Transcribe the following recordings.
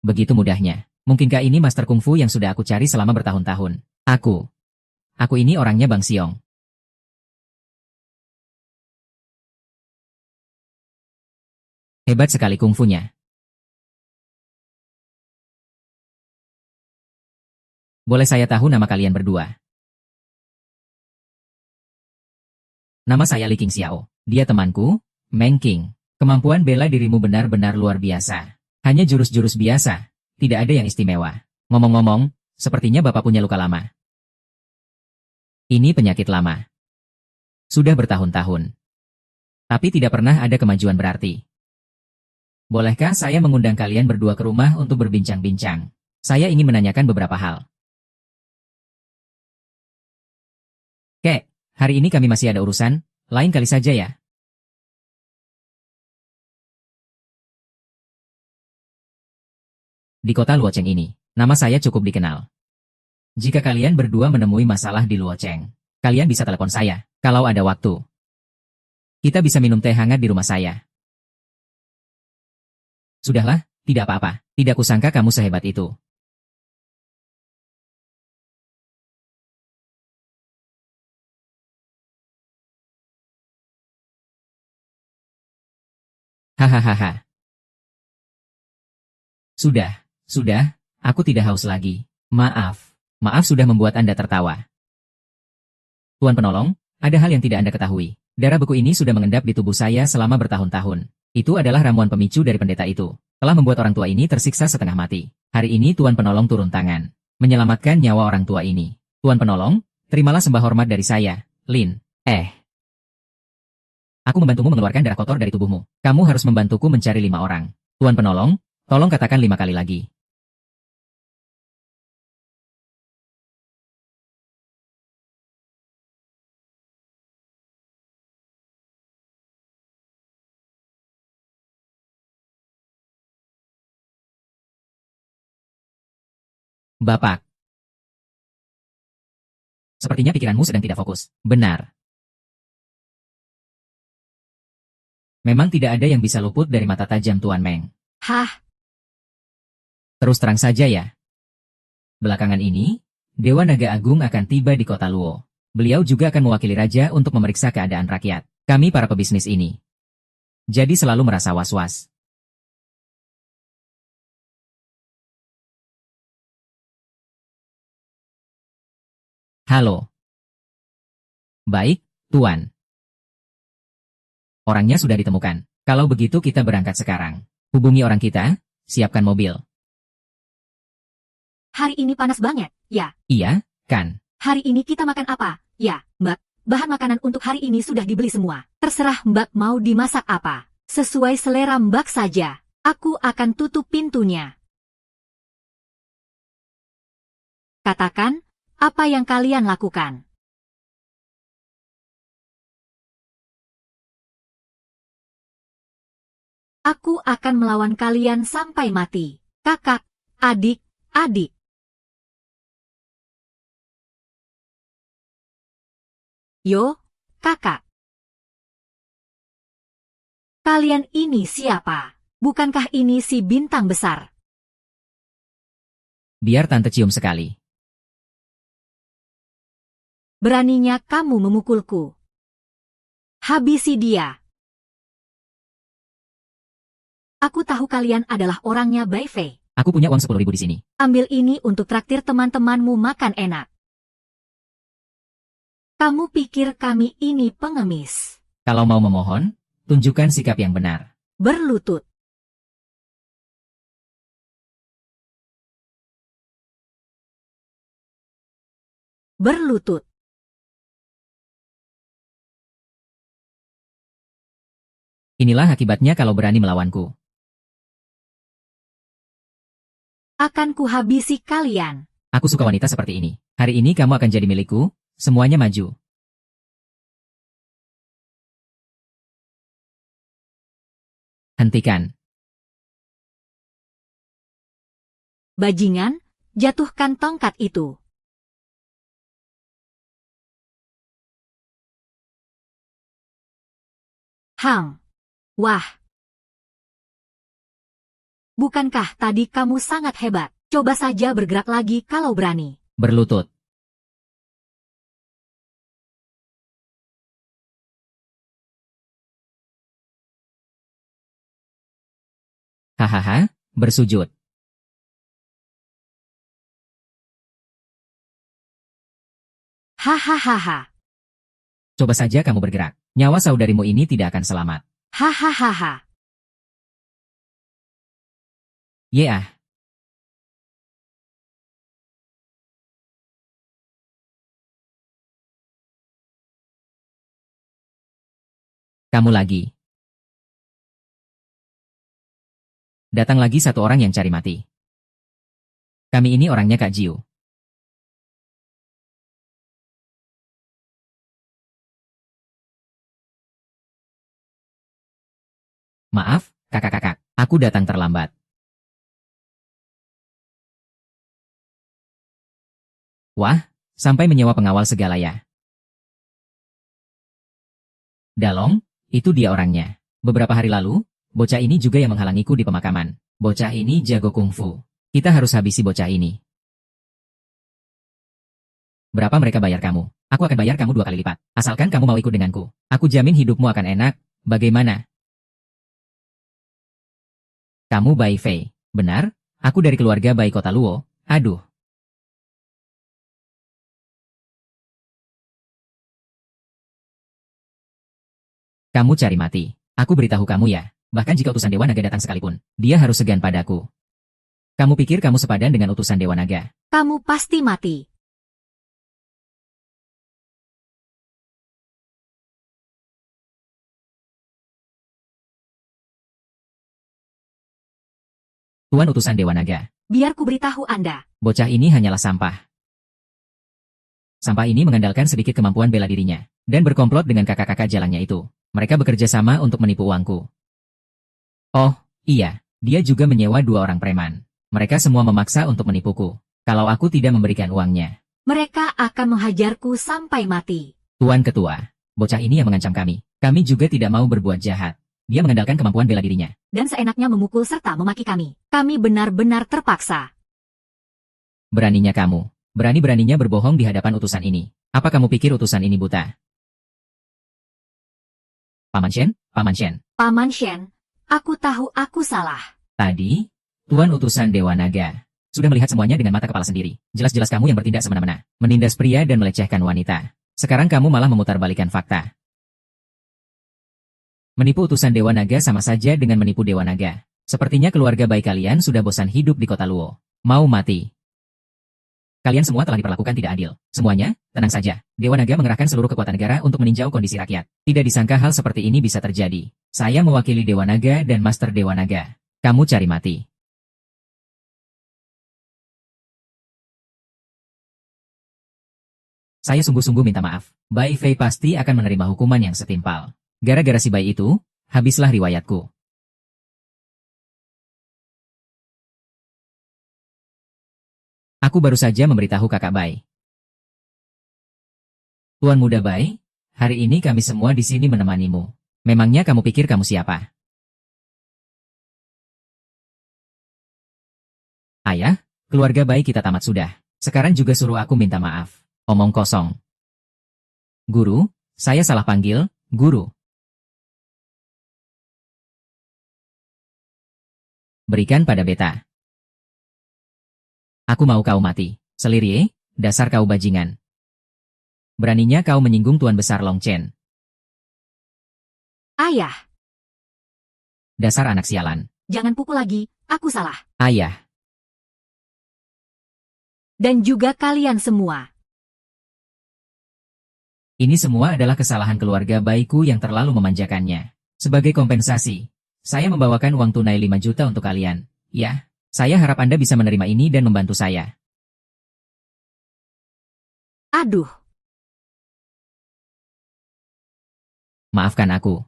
Begitu mudahnya. Mungkinkah ini master kungfu yang sudah aku cari selama bertahun-tahun? Aku ini orangnya Bang Siong. Hebat sekali kungfunya. Boleh saya tahu nama kalian berdua? Nama saya Li King Xiao. Dia temanku, Meng King. Kemampuan bela dirimu benar-benar luar biasa. Hanya jurus-jurus biasa. Tidak ada yang istimewa. Ngomong-ngomong, sepertinya Bapak punya luka lama. Ini penyakit lama. Sudah bertahun-tahun. Tapi tidak pernah ada kemajuan berarti. Bolehkah saya mengundang kalian berdua ke rumah untuk berbincang-bincang? Saya ingin menanyakan beberapa hal. Kek, hari ini kami masih ada urusan, lain kali saja ya. Di kota Luocheng ini, nama saya cukup dikenal. Jika kalian berdua menemui masalah di Luocheng, kalian bisa telepon saya, kalau ada waktu. Kita bisa minum teh hangat di rumah saya. Sudahlah, tidak apa-apa. Tidak kusangka kamu sehebat itu. Hahaha. Sudah, aku tidak haus lagi. Maaf sudah membuat Anda tertawa. Tuan Penolong, ada hal yang tidak Anda ketahui. Darah beku ini sudah mengendap di tubuh saya selama bertahun-tahun. Itu adalah ramuan pemicu dari pendeta itu. Telah membuat orang tua ini tersiksa setengah mati. Hari ini Tuan Penolong turun tangan. Menyelamatkan nyawa orang tua ini. Tuan Penolong, terimalah sembah hormat dari saya, Lin. Aku membantumu mengeluarkan darah kotor dari tubuhmu. Kamu harus membantuku mencari 5 orang. Tuan Penolong, tolong katakan 5 kali lagi. Bapak. Sepertinya pikiranmu sedang tidak fokus. Benar. Memang tidak ada yang bisa luput dari mata tajam Tuan Meng. Hah? Terus terang saja ya. Belakangan ini, Dewa Naga Agung akan tiba di kota Luo. Beliau juga akan mewakili raja untuk memeriksa keadaan rakyat. Kami para pebisnis ini. Jadi selalu merasa was-was. Halo. Baik, Tuan. Orangnya sudah ditemukan. Kalau begitu kita berangkat sekarang. Hubungi orang kita, siapkan mobil. Hari ini panas banget, ya? Iya, kan? Hari ini kita makan apa? Ya, Mbak. Bahan makanan untuk hari ini sudah dibeli semua. Terserah Mbak mau dimasak apa. Sesuai selera Mbak saja. Aku akan tutup pintunya. Katakan, apa yang kalian lakukan? Aku akan melawan kalian sampai mati. Kakak, adik, adik. Yo, kakak. Kalian ini siapa? Bukankah ini si bintang besar? Biar tante cium sekali. Beraninya kamu memukulku. Habisi dia. Aku tahu kalian adalah orangnya Bai Fei. Aku punya uang 10.000 di sini. Ambil ini untuk traktir teman-temanmu makan enak. Kamu pikir kami ini pengemis? Kalau mau memohon, tunjukkan sikap yang benar. Berlutut. Berlutut. Inilah akibatnya kalau berani melawanku. Akan kuhabisi kalian. Aku suka wanita seperti ini. Hari ini kamu akan jadi milikku, semuanya maju. Hentikan. Bajingan, jatuhkan tongkat itu. Wah. Bukankah tadi kamu sangat hebat? Coba saja bergerak lagi kalau berani. Berlutut. Hahaha, bersujud. Hahaha. Coba saja kamu bergerak. Nyawa saudarimu ini tidak akan selamat. Hahaha. Yeah. Kamu lagi. Datang lagi satu orang yang cari mati. Kami ini orangnya Kak Jiu. Maaf, kakak-kakak. Aku datang terlambat. Wah, sampai menyewa pengawal segala ya. Dalong, itu dia orangnya. Beberapa hari lalu, bocah ini juga yang menghalangiku di pemakaman. Bocah ini jago kungfu. Kita harus habisi bocah ini. Berapa mereka bayar kamu? Aku akan bayar kamu 2 kali lipat. Asalkan kamu mau ikut denganku. Aku jamin hidupmu akan enak. Bagaimana? Kamu Bai Fei. Benar? Aku dari keluarga Bai Kota Luo. Aduh. Kamu cari mati. Aku beritahu kamu ya. Bahkan jika utusan Dewa Naga datang sekalipun, dia harus segan padaku. Kamu pikir kamu sepadan dengan utusan Dewa Naga? Kamu pasti mati. Tuan utusan Dewa Naga. Biar ku beritahu Anda. Bocah ini hanyalah sampah. Sampah ini mengandalkan sedikit kemampuan bela dirinya, dan berkomplot dengan kakak-kakak jalangnya itu. Mereka bekerja sama untuk menipu uangku. Oh, iya, dia juga menyewa 2 orang preman. Mereka semua memaksa untuk menipuku. Kalau aku tidak memberikan uangnya. Mereka akan menghajarku sampai mati. Tuan Ketua, bocah ini yang mengancam kami. Kami juga tidak mau berbuat jahat. Dia mengandalkan kemampuan bela dirinya. Dan seenaknya memukul serta memaki kami. Kami benar-benar terpaksa. Beraninya kamu. Berani-beraninya berbohong di hadapan utusan ini. Apa kamu pikir utusan ini buta? Paman Shen, Paman Shen. Paman Shen, aku tahu aku salah. Tadi, Tuan utusan Dewa Naga sudah melihat semuanya dengan mata kepala sendiri. Jelas-jelas kamu yang bertindak semena-mena, menindas pria dan melecehkan wanita. Sekarang kamu malah memutarbalikkan fakta. Menipu utusan Dewa Naga sama saja dengan menipu Dewa Naga. Sepertinya keluarga baik kalian sudah bosan hidup di kota Luo. Mau mati. Kalian semua telah diperlakukan tidak adil. Semuanya, tenang saja. Dewa Naga mengerahkan seluruh kekuatan negara untuk meninjau kondisi rakyat. Tidak disangka hal seperti ini bisa terjadi. Saya mewakili Dewa Naga dan Master Dewa Naga. Kamu cari mati. Saya sungguh-sungguh minta maaf. Bai Fei pasti akan menerima hukuman yang setimpal. Gara-gara si bayi itu, habislah riwayatku. Aku baru saja memberitahu kakak Bai. Tuan muda Bai, hari ini kami semua di sini menemanimu. Memangnya kamu pikir kamu siapa? Ayah, keluarga Bai kita tamat sudah. Sekarang juga suruh aku minta maaf. Omong kosong. Guru, saya salah panggil, Guru. Berikan pada beta. Aku mau kau mati. Selirie, dasar kau bajingan. Beraninya kau menyinggung Tuan Besar Long Chen. Ayah, Dasar anak sialan. jangan pukul lagi, aku salah. Ayah, Dan juga kalian semua. ini semua adalah kesalahan keluarga bayiku yang terlalu memanjakannya. Sebagai kompensasi, saya membawakan uang tunai 5 juta untuk kalian. Ya, saya harap Anda bisa menerima ini dan membantu saya. Aduh, Maafkan aku.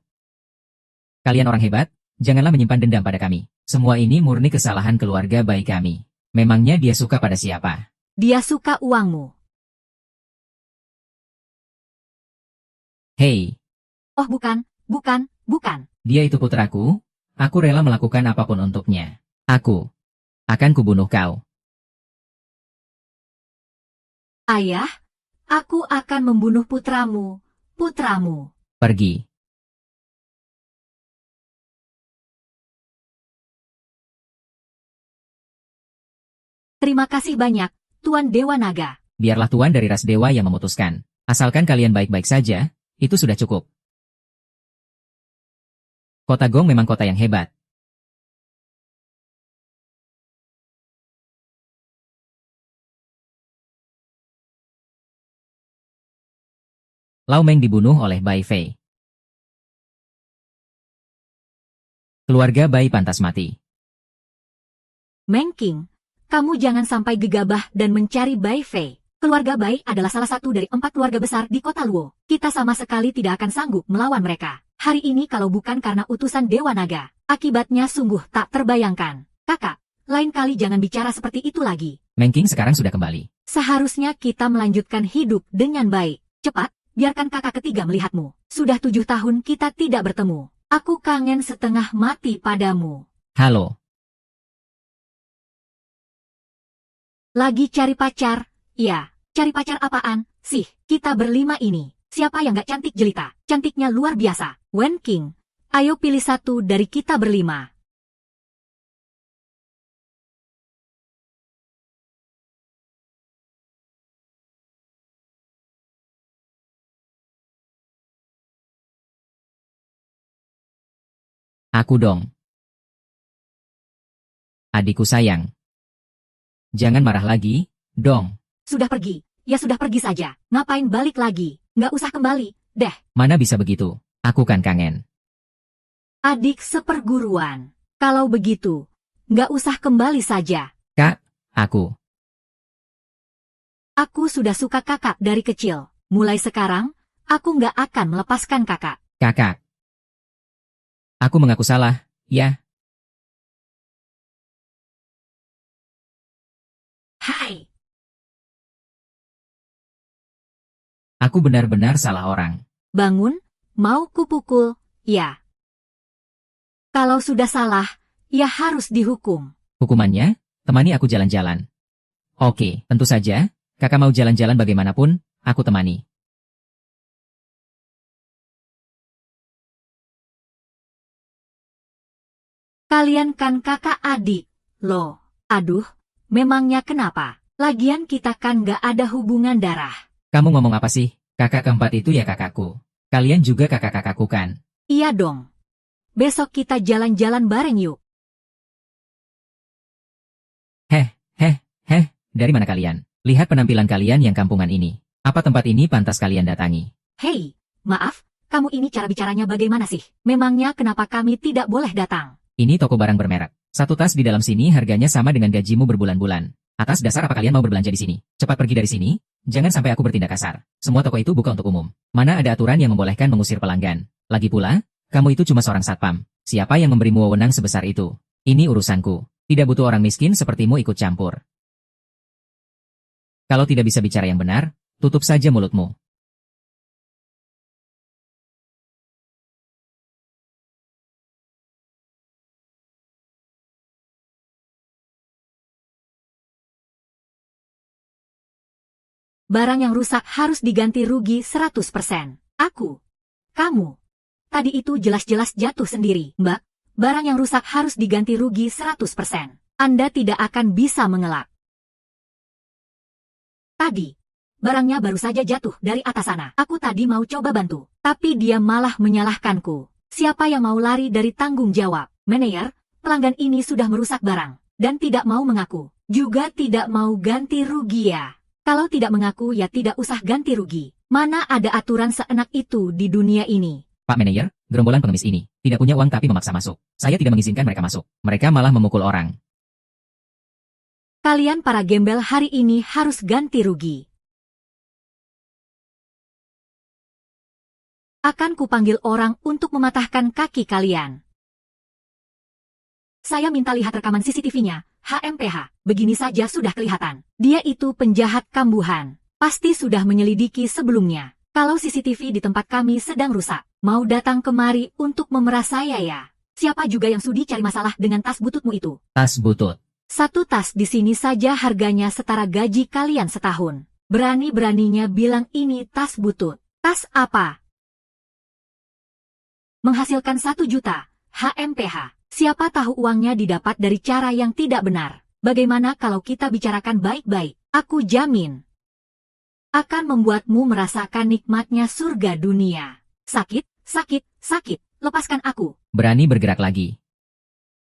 Kalian orang hebat, janganlah menyimpan dendam pada kami. Semua ini murni kesalahan keluarga bayi kami. Memangnya dia suka pada siapa? dia suka uangmu. Hei, Oh bukan, bukan, bukan. dia itu putraku. Aku rela melakukan apapun untuknya. Aku akan kubunuh kau. Ayah, aku akan membunuh putramu, putramu. Pergi. Terima kasih banyak, Tuan Dewa Naga. Biarlah Tuan dari ras dewa yang memutuskan. Asalkan kalian baik-baik saja, itu sudah cukup. Kota Gong memang kota yang hebat. Lau Meng dibunuh oleh Bai Fei. Keluarga Bai pantas mati. Meng Qing, kamu jangan sampai gegabah dan mencari Bai Fei. Keluarga Bai adalah salah satu dari 4 keluarga besar di kota Luo. Kita sama sekali tidak akan sanggup melawan mereka. Hari ini kalau bukan karena utusan Dewa Naga, akibatnya sungguh tak terbayangkan. Kakak, lain kali jangan bicara seperti itu lagi. Meng Qing sekarang sudah kembali. Seharusnya kita melanjutkan hidup dengan baik. Cepat, biarkan kakak ketiga melihatmu. Sudah 7 tahun kita tidak bertemu. Aku kangen setengah mati padamu. Halo. Lagi cari pacar? Ya, cari pacar apaan? Sih, kita berlima ini. Siapa yang gak cantik jelita? Cantiknya luar biasa. Wen Qing, ayo pilih satu dari kita berlima. Aku dong. Adikku sayang. Jangan marah lagi, dong. Sudah pergi. Ya sudah pergi saja. Ngapain balik lagi? Nggak usah kembali, deh. Mana bisa begitu? Aku kan kangen. Adik seperguruan. Kalau begitu, nggak usah kembali saja. Kak, aku. Aku sudah suka kakak dari kecil. Mulai sekarang, aku nggak akan melepaskan kakak. Kakak. Aku mengaku salah, ya. Hai. Aku benar-benar salah orang. Bangun, mau kupukul, ya. Kalau sudah salah, ya harus dihukum. Hukumannya, temani aku jalan-jalan. Oke, tentu saja, kakak mau jalan-jalan bagaimanapun, aku temani. Kalian kan kakak adik, loh. Aduh, memangnya kenapa? Lagian kita kan nggak ada hubungan darah. Kamu ngomong apa sih? Kakak keempat itu ya kakakku. Kalian juga kakak-kakakku kan? Iya dong. Besok kita jalan-jalan bareng yuk. Dari mana kalian? Lihat penampilan kalian yang kampungan ini. Apa tempat ini pantas kalian datangi? Hei, maaf, kamu ini cara bicaranya bagaimana sih? Memangnya kenapa kami tidak boleh datang? Ini toko barang bermerek. Satu tas di dalam sini harganya sama dengan gajimu berbulan-bulan. Atas dasar apa kalian mau berbelanja di sini? Cepat pergi dari sini. Jangan sampai aku bertindak kasar. Semua toko itu buka untuk umum. Mana ada aturan yang membolehkan mengusir pelanggan? Lagi pula, kamu itu cuma seorang satpam. Siapa yang memberimu wewenang sebesar itu? Ini urusanku. Tidak butuh orang miskin sepertimu ikut campur. Kalau tidak bisa bicara yang benar, tutup saja mulutmu. Barang yang rusak harus diganti rugi 100%. Aku. Kamu. Tadi itu jelas-jelas jatuh sendiri, Mbak. Barang yang rusak harus diganti rugi 100%. Anda tidak akan bisa mengelak. Tadi, barangnya baru saja jatuh dari atas sana. Aku tadi mau coba bantu, tapi dia malah menyalahkanku. Siapa yang mau lari dari tanggung jawab? Manajer, pelanggan ini sudah merusak barang, dan tidak mau mengaku. Juga tidak mau ganti rugi ya. Kalau tidak mengaku ya tidak usah ganti rugi. Mana ada aturan seenak itu di dunia ini? Pak Manajer, gerombolan pengemis ini tidak punya uang tapi memaksa masuk. Saya tidak mengizinkan mereka masuk. Mereka malah memukul orang. Kalian para gembel hari ini harus ganti rugi. Akan kupanggil orang untuk mematahkan kaki kalian. Saya minta lihat rekaman CCTV-nya, HMPH. Begini saja sudah kelihatan. Dia itu penjahat kambuhan. Pasti sudah menyelidiki sebelumnya. Kalau CCTV di tempat kami sedang rusak, mau datang kemari untuk memeras saya ya? Siapa juga yang sudi cari masalah dengan tas bututmu itu? Tas butut. Satu tas di sini saja harganya setara gaji kalian setahun. Berani-beraninya bilang ini tas butut. Tas apa? Menghasilkan 1 juta HMPH. Siapa tahu uangnya didapat dari cara yang tidak benar. Bagaimana kalau kita bicarakan baik-baik? Aku jamin akan membuatmu merasakan nikmatnya surga dunia. Sakit, sakit, sakit. Lepaskan aku. Berani bergerak lagi.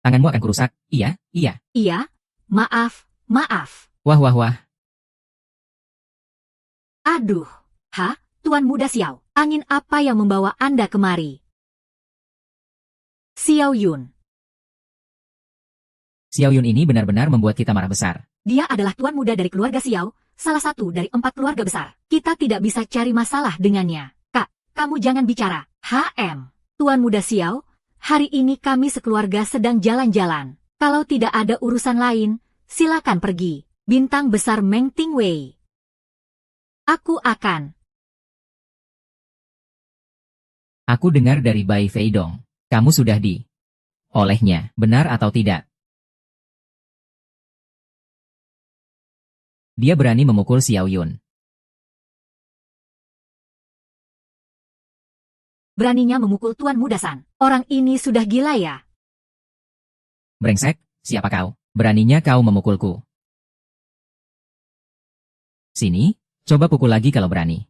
Tanganmu akan kurusak. Iya, iya. Iya, maaf, maaf. Wah, wah, wah. Aduh, Tuan Muda Xiao, angin apa yang membawa Anda kemari? Xiao Yun. Xiao Yun ini benar-benar membuat kita marah besar. Dia adalah tuan muda dari keluarga Xiao, salah satu dari 4 keluarga besar. Kita tidak bisa cari masalah dengannya. Kak, kamu jangan bicara. Tuan Muda Xiao, hari ini kami sekeluarga sedang jalan-jalan. Kalau tidak ada urusan lain, silakan pergi. Bintang besar Meng Tingwei. Aku dengar dari Bai Feidong. Kamu sudah olehnya, benar atau tidak? Dia berani memukul Xiao Yun. Beraninya memukul Tuan Muda San. Orang ini sudah gila ya? Brengsek, siapa kau? Beraninya kau memukulku. Sini, coba pukul lagi kalau berani.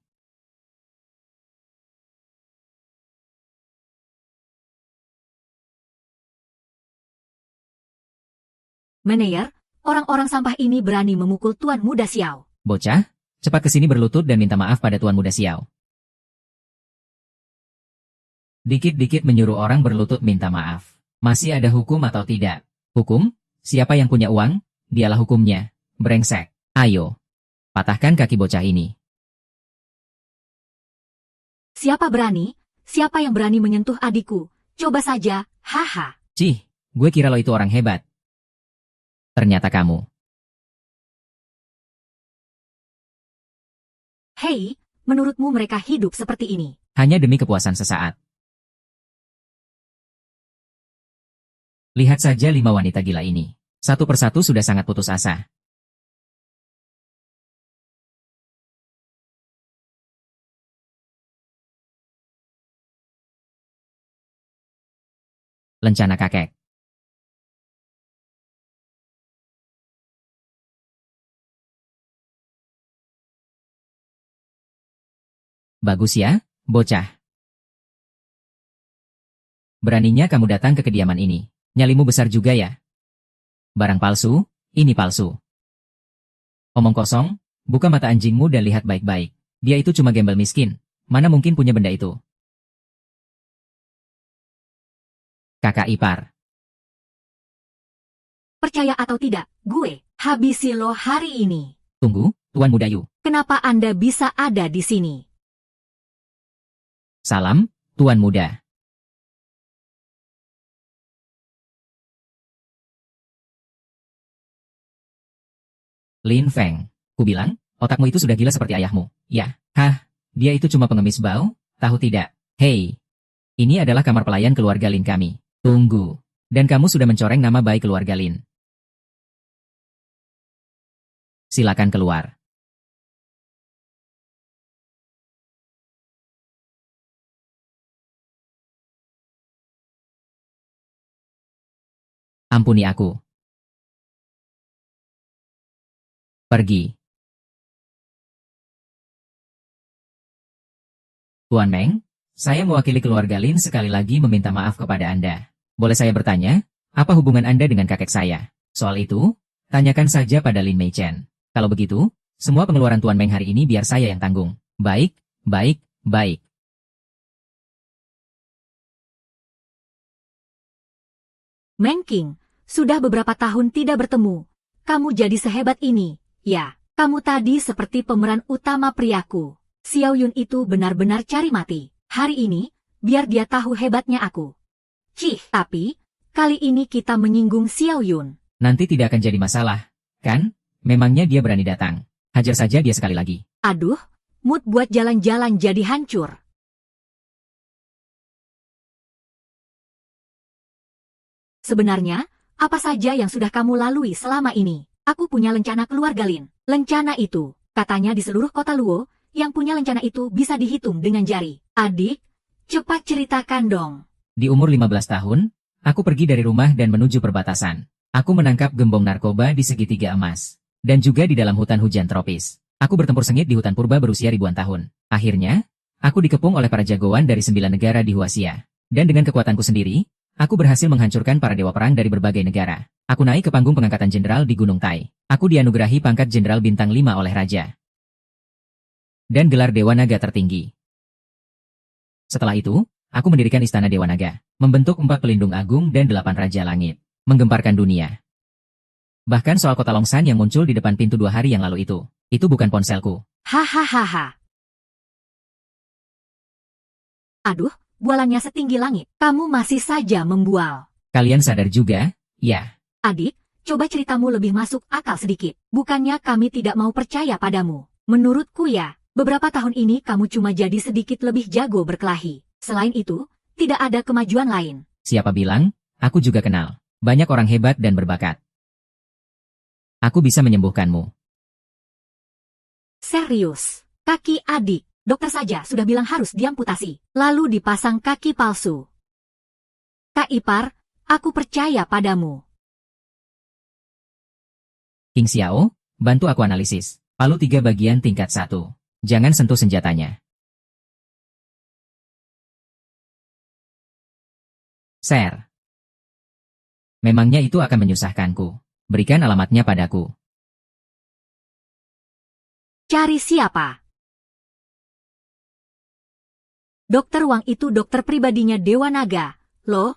Meneyer, orang-orang sampah ini berani memukul Tuan Muda Xiao. Bocah, cepat ke sini berlutut dan minta maaf pada Tuan Muda Xiao. Dikit-dikit menyuruh orang berlutut minta maaf. Masih ada hukum atau tidak? Hukum? Siapa yang punya uang? Dialah hukumnya. Brengsek. Ayo. Patahkan kaki bocah ini. Siapa berani? Siapa yang berani menyentuh adikku? Coba saja, haha. Cih, gue kira lo itu orang hebat. Ternyata kamu. Hei, menurutmu mereka hidup seperti ini? Hanya demi kepuasan sesaat. Lihat saja 5 wanita gila ini. Satu persatu sudah sangat putus asa. Lencana kakek. Bagus ya, bocah. Beraninya kamu datang ke kediaman ini. Nyalimu besar juga ya. Barang palsu, ini palsu. Omong kosong, buka mata anjingmu dan lihat baik-baik. Dia itu cuma gembel miskin. Mana mungkin punya benda itu? Kakak ipar. Percaya atau tidak, gue habisi lo hari ini. Tunggu, Tuan Muda Yu. Kenapa Anda bisa ada di sini? Salam, Tuan Muda. Lin Feng, ku bilang, otakmu itu sudah gila seperti ayahmu. Ya, dia itu cuma pengemis bau, tahu tidak? Hei, ini adalah kamar pelayan keluarga Lin kami. Tunggu, dan kamu sudah mencoreng nama baik keluarga Lin. Silakan keluar. Ampuni aku. Pergi. Tuan Meng, saya mewakili keluarga Lin sekali lagi meminta maaf kepada Anda. Boleh saya bertanya, apa hubungan Anda dengan kakek saya? Soal itu, tanyakan saja pada Lin Mei Chen. Kalau begitu, semua pengeluaran Tuan Meng hari ini biar saya yang tanggung. Baik, baik, baik. Meng Qing, sudah beberapa tahun tidak bertemu. Kamu jadi sehebat ini. Ya, kamu tadi seperti pemeran utama priaku. Xiao Yun itu benar-benar cari mati. Hari ini, biar dia tahu hebatnya aku. Cih, tapi, kali ini kita menyinggung Xiao Yun. Nanti tidak akan jadi masalah, kan? Memangnya dia berani datang. Hajar saja dia sekali lagi. Aduh, mood buat jalan-jalan jadi hancur. Sebenarnya, apa saja yang sudah kamu lalui selama ini? Aku punya lencana keluarga Lin. Lencana itu, katanya di seluruh kota Luo, yang punya lencana itu bisa dihitung dengan jari. Adik, cepat ceritakan dong. Di umur 15 tahun, aku pergi dari rumah dan menuju perbatasan. Aku menangkap gembong narkoba di segitiga emas. Dan juga di dalam hutan hujan tropis. Aku bertempur sengit di hutan purba berusia ribuan tahun. Akhirnya, aku dikepung oleh para jagoan dari 9 negara di Huaxia. Dan dengan kekuatanku sendiri, aku berhasil menghancurkan para dewa perang dari berbagai negara. Aku naik ke panggung pengangkatan jenderal di Gunung Tai. Aku dianugerahi pangkat jenderal bintang 5 oleh raja. Dan gelar Dewa Naga tertinggi. Setelah itu, aku mendirikan Istana Dewa Naga, membentuk 4 pelindung agung dan 8 raja langit. Menggemparkan dunia. Bahkan soal kota Longshan yang muncul di depan pintu 2 hari yang lalu itu bukan ponselku. Hahaha. Aduh, bualannya setinggi langit. Kamu masih saja membual. Kalian sadar juga, ya? Adik, coba ceritamu lebih masuk akal sedikit. Bukannya kami tidak mau percaya padamu. Menurutku ya, beberapa tahun ini kamu cuma jadi sedikit lebih jago berkelahi. Selain itu, tidak ada kemajuan lain. Siapa bilang? Aku juga kenal. Banyak orang hebat dan berbakat. Aku bisa menyembuhkanmu. Serius, kaki adik, dokter saja sudah bilang harus diamputasi, lalu dipasang kaki palsu. Kak Ipar, aku percaya padamu. King Xiao, bantu aku analisis. Palu 3 bagian tingkat 1. Jangan sentuh senjatanya. Sir. Memangnya itu akan menyusahkanku. Berikan alamatnya padaku. Cari siapa? Dokter Wang itu dokter pribadinya Dewa Naga, loh.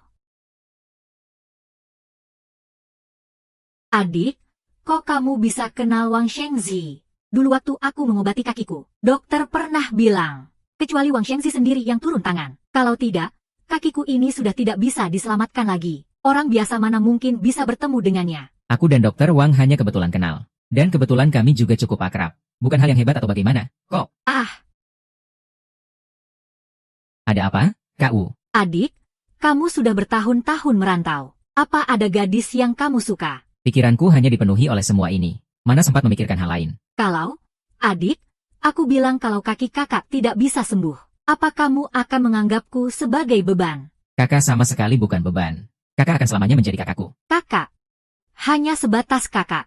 Adik, kok kamu bisa kenal Wang Shengzi? Dulu waktu aku mengobati kakiku, dokter pernah bilang, kecuali Wang Shengzi sendiri yang turun tangan. Kalau tidak, kakiku ini sudah tidak bisa diselamatkan lagi. Orang biasa mana mungkin bisa bertemu dengannya. Aku dan Dokter Wang hanya kebetulan kenal. Dan kebetulan kami juga cukup akrab. Bukan hal yang hebat atau bagaimana, kok? Ada apa, Kak-U? Adik, kamu sudah bertahun-tahun merantau. Apa ada gadis yang kamu suka? Pikiranku hanya dipenuhi oleh semua ini. Mana sempat memikirkan hal lain. Kalau, adik, aku bilang kalau kaki kakak tidak bisa sembuh. Apa kamu akan menganggapku sebagai beban? Kakak sama sekali bukan beban. Kakak akan selamanya menjadi kakakku. Kakak. Hanya sebatas kakak.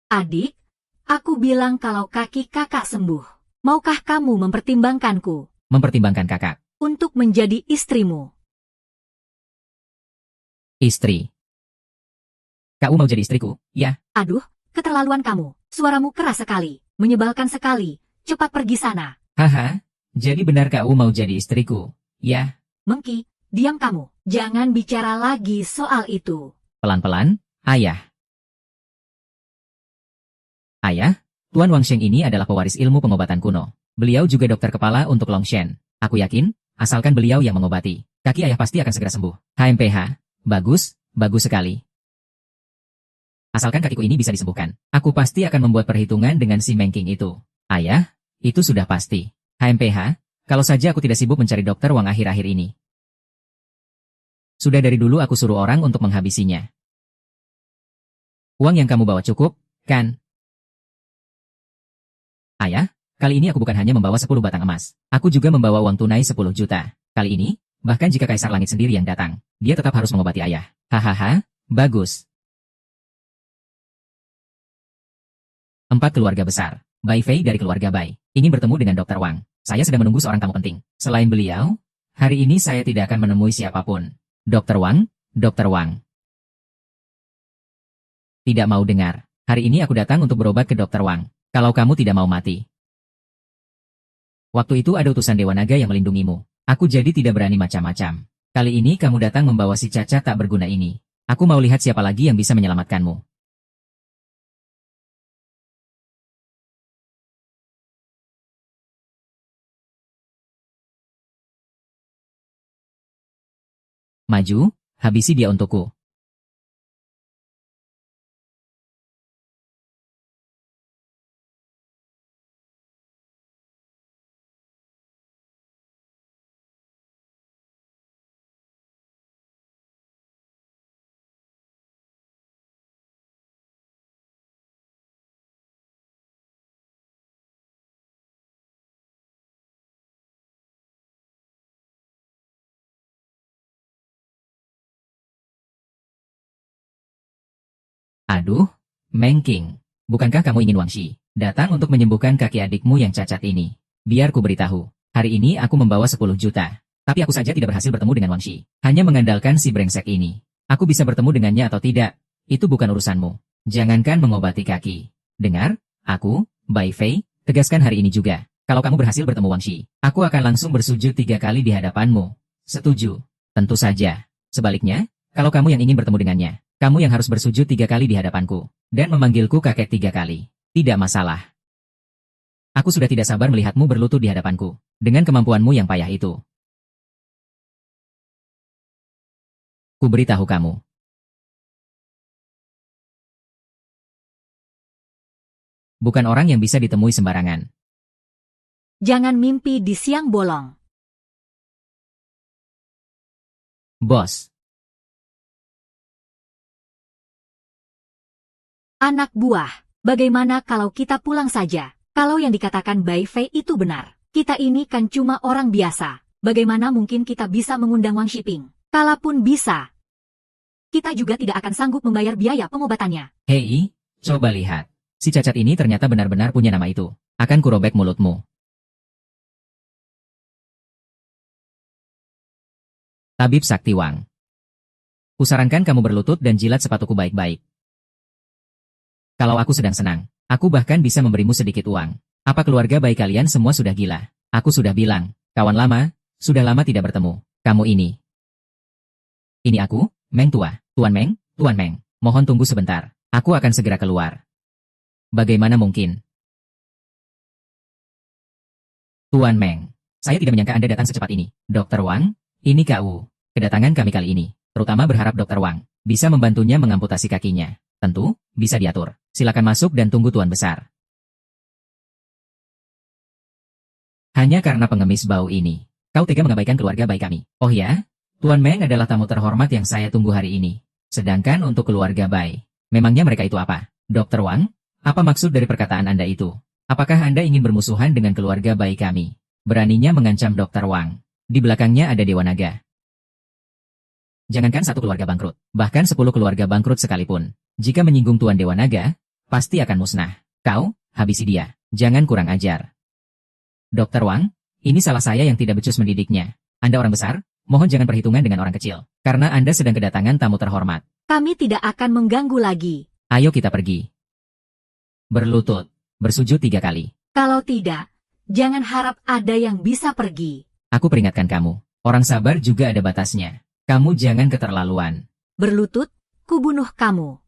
Adik, aku bilang kalau kaki kakak sembuh. Maukah kamu mempertimbangkanku? Mempertimbangkan kakak. Untuk menjadi istrimu. Istri. Kak-U mau jadi istriku, ya? Aduh, keterlaluan kamu. Suaramu keras sekali. Menyebalkan sekali. Cepat pergi sana. Haha, jadi benar Kak-U mau jadi istriku, ya? Mengki, diam kamu. Jangan bicara lagi soal itu. Pelan-pelan, ayah. Ayah, Tuan Wangsheng ini adalah pewaris ilmu pengobatan kuno. Beliau juga dokter kepala untuk Longshan. Aku yakin, asalkan beliau yang mengobati, kaki ayah pasti akan segera sembuh. HMPH, bagus, bagus sekali. Asalkan kakiku ini bisa disembuhkan, aku pasti akan membuat perhitungan dengan si Mengking itu. Ayah, itu sudah pasti. HMPH, kalau saja aku tidak sibuk mencari dokter Wang akhir-akhir ini. Sudah dari dulu aku suruh orang untuk menghabisinya. Uang yang kamu bawa cukup, kan? Ayah, kali ini aku bukan hanya membawa 10 batang emas. Aku juga membawa uang tunai 10 juta. Kali ini, bahkan jika Kaisar Langit sendiri yang datang, dia tetap harus mengobati ayah. Hahaha, bagus. 4 keluarga besar. Bai Fei dari keluarga Bai ingin bertemu dengan Dr. Wang. Saya sedang menunggu seorang tamu penting. Selain beliau, hari ini saya tidak akan menemui siapapun. Dr. Wang, Dr. Wang. Tidak mau dengar. Hari ini aku datang untuk berobat ke Dr. Wang. Kalau kamu tidak mau mati. Waktu itu ada utusan Dewa Naga yang melindungimu. Aku jadi tidak berani macam-macam. Kali ini kamu datang membawa si cacat tak berguna ini. Aku mau lihat siapa lagi yang bisa menyelamatkanmu. Maju, habisi dia untukku. Aduh, Meng King. Bukankah kamu ingin Wang Shi datang untuk menyembuhkan kaki adikmu yang cacat ini? Biar ku beritahu, hari ini aku membawa 10 juta. Tapi aku saja tidak berhasil bertemu dengan Wang Shi. Hanya mengandalkan si brengsek ini. Aku bisa bertemu dengannya atau tidak, itu bukan urusanmu. Jangankan mengobati kaki. Dengar, aku, Bai Fei, tegaskan hari ini juga. Kalau kamu berhasil bertemu Wang Shi, aku akan langsung bersujud 3 kali di hadapanmu. Setuju? Tentu saja. Sebaliknya, kalau kamu yang ingin bertemu dengannya, kamu yang harus bersujud 3 kali di hadapanku, dan memanggilku kakek 3 kali. Tidak masalah. Aku sudah tidak sabar melihatmu berlutut di hadapanku, dengan kemampuanmu yang payah itu. Ku beritahu kamu. Bukan orang yang bisa ditemui sembarangan. Jangan mimpi di siang bolong. Bos. Anak buah, bagaimana kalau kita pulang saja? Kalau yang dikatakan Bai Fei itu benar, kita ini kan cuma orang biasa. Bagaimana mungkin kita bisa mengundang Wang Shiping? Kalaupun bisa, kita juga tidak akan sanggup membayar biaya pengobatannya. Hei, coba lihat. Si cacat ini ternyata benar-benar punya nama itu. Akan kurobek mulutmu. Tabib Sakti Wang. Kusarankan kamu berlutut dan jilat sepatuku baik-baik. Kalau aku sedang senang, aku bahkan bisa memberimu sedikit uang. Apa keluarga baik kalian semua sudah gila? Aku sudah bilang, kawan lama, sudah lama tidak bertemu. Kamu ini. Ini aku, Meng Tua. Tuan Meng, mohon tunggu sebentar. Aku akan segera keluar. Bagaimana mungkin? Tuan Meng, saya tidak menyangka Anda datang secepat ini. Dr. Wang, ini KU. Kedatangan kami kali ini, terutama berharap Dr. Wang bisa membantunya mengamputasi kakinya. Tentu, bisa diatur. Silakan masuk dan tunggu Tuan Besar. Hanya karena pengemis bau ini, kau tega mengabaikan keluarga baik kami. Oh ya? Tuan Meng adalah tamu terhormat yang saya tunggu hari ini. Sedangkan untuk keluarga Bai, memangnya mereka itu apa? Dr. Wang, apa maksud dari perkataan Anda itu? Apakah Anda ingin bermusuhan dengan keluarga Bai kami? Beraninya mengancam Dr. Wang. Di belakangnya ada Dewa Naga. Jangankan 1 keluarga bangkrut, bahkan 10 keluarga bangkrut sekalipun. Jika menyinggung Tuan Dewa Naga, pasti akan musnah. Kau, habisi dia. Jangan kurang ajar. Dr. Wang, ini salah saya yang tidak becus mendidiknya. Anda orang besar, mohon jangan perhitungan dengan orang kecil. Karena Anda sedang kedatangan tamu terhormat. Kami tidak akan mengganggu lagi. Ayo kita pergi. Berlutut, bersujud 3 kali. Kalau tidak, jangan harap ada yang bisa pergi. Aku peringatkan kamu, orang sabar juga ada batasnya. Kamu jangan keterlaluan. Berlutut, kubunuh kamu.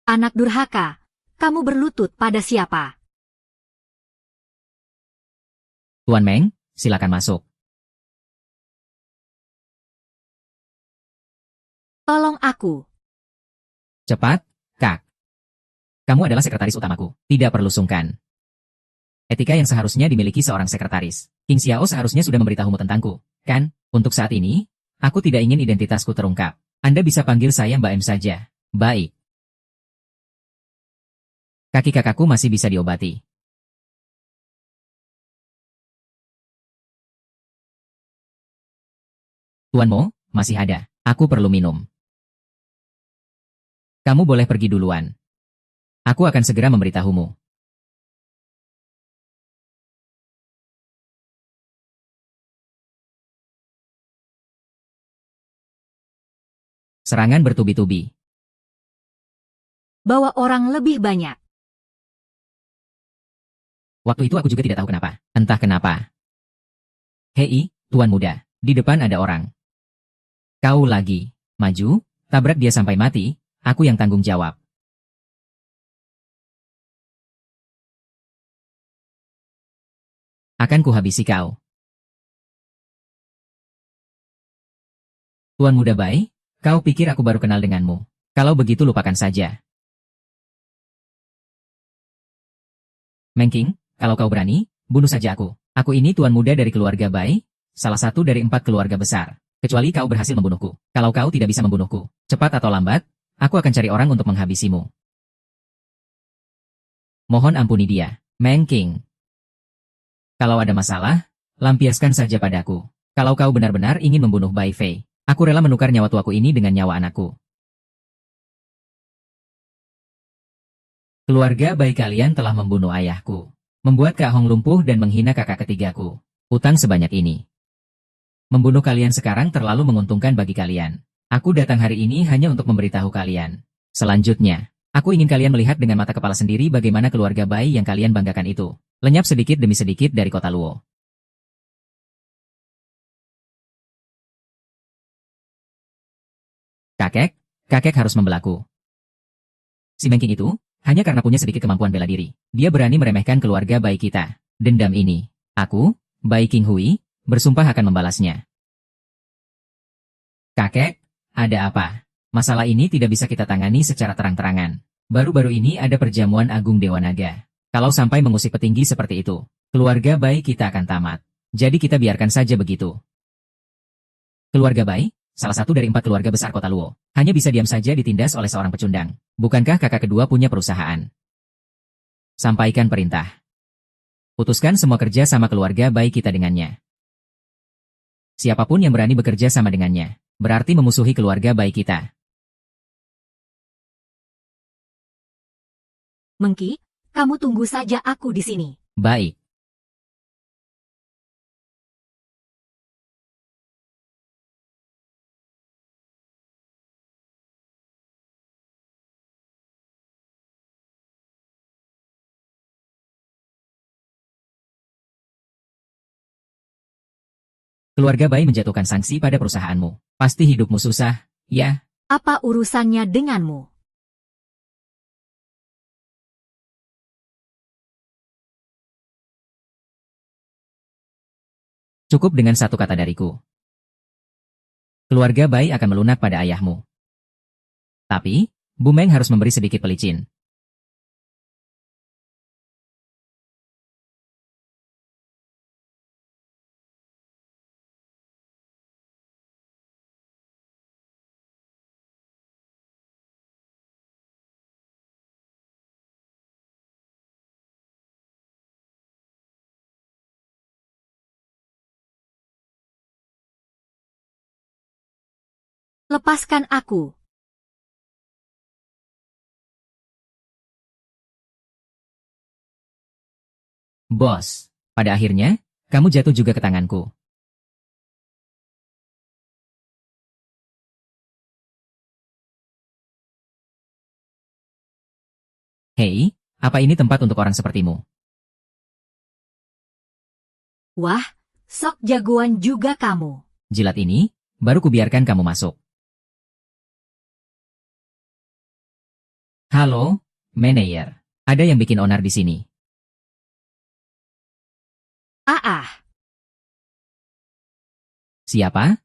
Anak durhaka, kamu berlutut pada siapa? Tuan Meng, silakan masuk. Tolong aku. Cepat, Kak. Kamu adalah sekretaris utamaku, tidak perlu sungkan. Etika yang seharusnya dimiliki seorang sekretaris. King Xiao seharusnya sudah memberitahumu tentangku, kan? Untuk saat ini, aku tidak ingin identitasku terungkap. Anda bisa panggil saya Mbak M saja. Baik. Kaki kakakku masih bisa diobati. Tuan Mo, masih ada. Aku perlu minum. Kamu boleh pergi duluan. Aku akan segera memberitahumu. Serangan bertubi-tubi. Bawa orang lebih banyak. Waktu itu aku juga tidak tahu kenapa. Entah kenapa. Hei, Tuan Muda. Di depan ada orang. Kau lagi. Maju, tabrak dia sampai mati. Aku yang tanggung jawab. Akan kuhabisi kau. Tuan Muda Bai, kau pikir aku baru kenal denganmu. Kalau begitu lupakan saja. Meng King, kalau kau berani, bunuh saja aku. Aku ini Tuan Muda dari keluarga Bai, salah satu dari 4 keluarga besar. Kecuali kau berhasil membunuhku. Kalau kau tidak bisa membunuhku, cepat atau lambat, aku akan cari orang untuk menghabisimu. Mohon ampuni dia. Meng King. Kalau ada masalah, lampiaskan saja padaku. Kalau kau benar-benar ingin membunuh Bai Fei, aku rela menukar nyawa tuaku ini dengan nyawa anakku. Keluarga Bai kalian telah membunuh ayahku, membuat Kak Hong lumpuh dan menghina kakak ketigaku. Utang sebanyak ini. Membunuh kalian sekarang terlalu menguntungkan bagi kalian. Aku datang hari ini hanya untuk memberitahu kalian. Selanjutnya, aku ingin kalian melihat dengan mata kepala sendiri bagaimana keluarga Bai yang kalian banggakan itu lenyap sedikit demi sedikit dari kota Luo. Kakek harus membelaku. Si Meng King itu, hanya karena punya sedikit kemampuan bela diri, dia berani meremehkan keluarga Bai kita. Dendam ini, aku, Bai King Hui, bersumpah akan membalasnya. Kakek, ada apa? Masalah ini tidak bisa kita tangani secara terang-terangan. Baru-baru ini ada perjamuan Agung Dewa Naga. Kalau sampai mengusik petinggi seperti itu, keluarga Bai kita akan tamat. Jadi kita biarkan saja begitu. Keluarga Bai, salah satu dari 4 keluarga besar kota Luo, hanya bisa diam saja ditindas oleh seorang pecundang. Bukankah kakak kedua punya perusahaan? Sampaikan perintah. Putuskan semua kerja sama keluarga Bai kita dengannya. Siapapun yang berani bekerja sama dengannya, berarti memusuhi keluarga Bai kita. Meng Qi, kamu tunggu saja aku di sini. Baik. Keluarga Bai menjatuhkan sanksi pada perusahaanmu. Pasti hidupmu susah, ya? Apa urusannya denganmu? Cukup dengan satu kata dariku. Keluarga Bai akan melunak pada ayahmu. Tapi, Bu Meng harus memberi sedikit pelicin. Lepaskan aku. Bos, pada akhirnya, kamu jatuh juga ke tanganku. Hei, apa ini tempat untuk orang sepertimu? Wah, sok jagoan juga kamu. Jilat ini, baru kubiarkan kamu masuk. Halo, manajer. Ada yang bikin onar di sini. Siapa?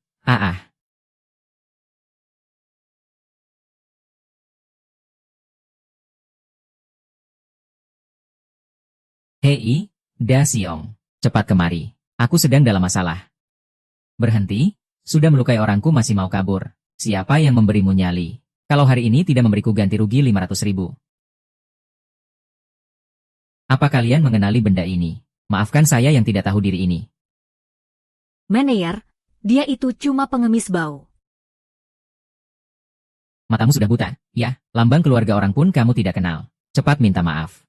Hei, Da Xiong. Cepat kemari. Aku sedang dalam masalah. Berhenti? Sudah melukai orangku masih mau kabur. Siapa yang memberimu nyali? Kalau hari ini tidak memberiku ganti rugi 500.000. Apa kalian mengenali benda ini? Maafkan saya yang tidak tahu diri ini. Manajer, dia itu cuma pengemis bau. Matamu sudah buta, ya? Lambang keluarga orang pun kamu tidak kenal. Cepat minta maaf.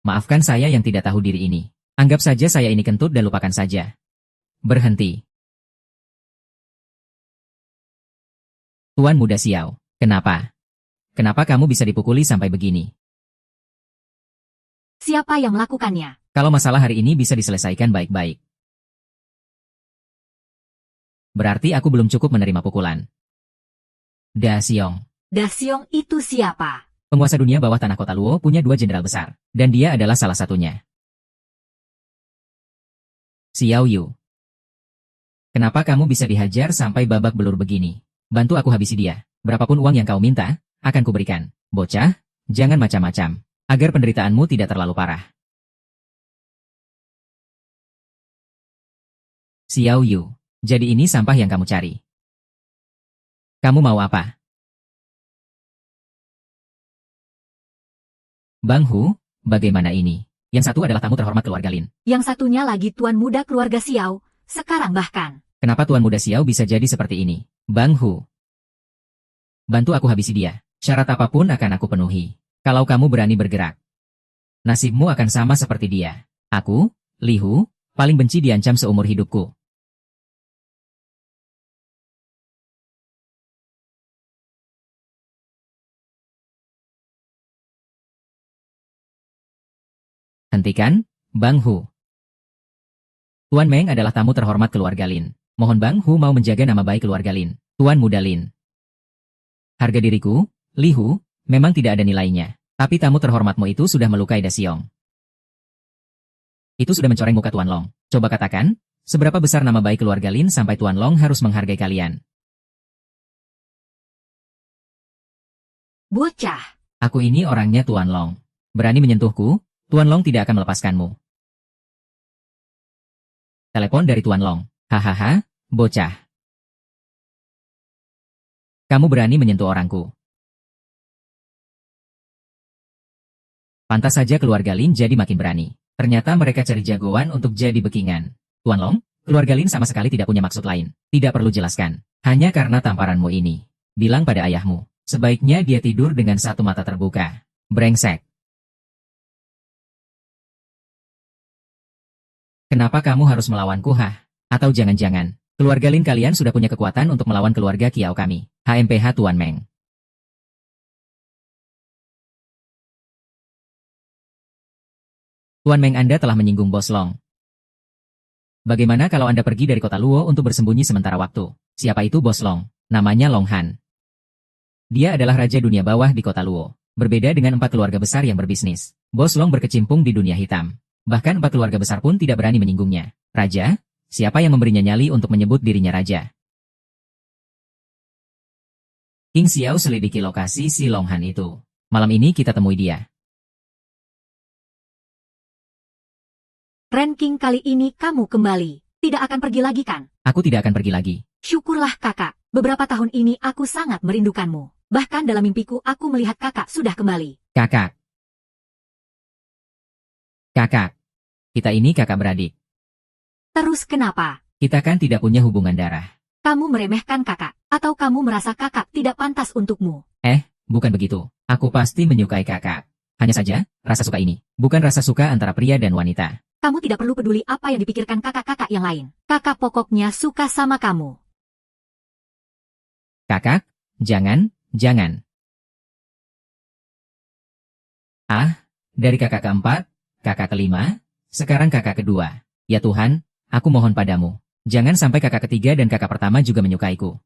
Maafkan saya yang tidak tahu diri ini. Anggap saja saya ini kentut dan lupakan saja. Berhenti. Tuan Muda Xiao, kenapa? Kenapa kamu bisa dipukuli sampai begini? Siapa yang melakukannya? Kalau masalah hari ini bisa diselesaikan baik-baik. Berarti aku belum cukup menerima pukulan. Da Xiong. Da Xiong itu siapa? Penguasa dunia bawah tanah kota Luo punya 2 jenderal besar, dan dia adalah salah satunya. Xiao Yu. Kenapa kamu bisa dihajar sampai babak belur begini? Bantu aku habisi dia. Berapapun uang yang kau minta, akan kuberikan. Bocah, jangan macam-macam, agar penderitaanmu tidak terlalu parah. Xiao Yu, jadi ini sampah yang kamu cari. Kamu mau apa? Bang Hu, bagaimana ini? Yang satu adalah tamu terhormat keluarga Lin. Yang satunya lagi tuan muda keluarga Xiao, sekarang bahkan. Kenapa tuan muda Xiao bisa jadi seperti ini? Bang Hu. Bantu aku habisi dia. Syarat apapun akan aku penuhi. Kalau kamu berani bergerak, nasibmu akan sama seperti dia. Aku, Li Hu, paling benci diancam seumur hidupku. Hentikan, Bang Hu. Tuan Meng adalah tamu terhormat keluarga Lin. Mohon Bang Hu mau menjaga nama baik keluarga Lin. Tuan muda Lin. Harga diriku, Li Hu, memang tidak ada nilainya. Tapi tamu terhormatmu itu sudah melukai Da Xiong. Itu sudah mencoreng muka Tuan Long. Coba katakan, seberapa besar nama baik keluarga Lin sampai Tuan Long harus menghargai kalian? Bocah. Aku ini orangnya Tuan Long. Berani menyentuhku, Tuan Long tidak akan melepaskanmu. Telepon dari Tuan Long. Hahaha, bocah. Kamu berani menyentuh orangku. Pantas saja keluarga Lin jadi makin berani. Ternyata mereka cari jagoan untuk jadi bekingan. Tuan Long, keluarga Lin sama sekali tidak punya maksud lain. Tidak perlu jelaskan. Hanya karena tamparanmu ini. Bilang pada ayahmu. Sebaiknya dia tidur dengan satu mata terbuka. Brengsek. Kenapa kamu harus melawanku, hah? Atau jangan-jangan, keluarga Lin kalian sudah punya kekuatan untuk melawan keluarga Kiao kami. HMPH Tuan Meng. Tuan Meng Anda telah menyinggung Bos Long. Bagaimana kalau Anda pergi dari kota Luo untuk bersembunyi sementara waktu? Siapa itu Bos Long? Namanya Long Han. Dia adalah raja dunia bawah di kota Luo. Berbeda dengan 4 keluarga besar yang berbisnis. Bos Long berkecimpung di dunia hitam. Bahkan 4 keluarga besar pun tidak berani menyinggungnya. Raja? Siapa yang memberinya nyali untuk menyebut dirinya raja? King Xiao selidiki lokasi si Long Han itu. Malam ini kita temui dia. Ranking kali ini kamu kembali. Tidak akan pergi lagi kan? Aku tidak akan pergi lagi. Syukurlah kakak. Beberapa tahun ini aku sangat merindukanmu. Bahkan dalam mimpiku aku melihat kakak sudah kembali. Kakak. Kakak. Kita ini kakak beradik. Terus kenapa? Kita kan tidak punya hubungan darah. Kamu meremehkan kakak. Atau kamu merasa kakak tidak pantas untukmu? Bukan begitu. Aku pasti menyukai kakak. Hanya saja, rasa suka ini bukan rasa suka antara pria dan wanita. Kamu tidak perlu peduli apa yang dipikirkan kakak-kakak yang lain. Kakak pokoknya suka sama kamu. Kakak, jangan. Dari kakak keempat, kakak kelima, sekarang kakak kedua. Ya Tuhan, aku mohon padamu. Jangan sampai kakak ketiga dan kakak pertama juga menyukaiku.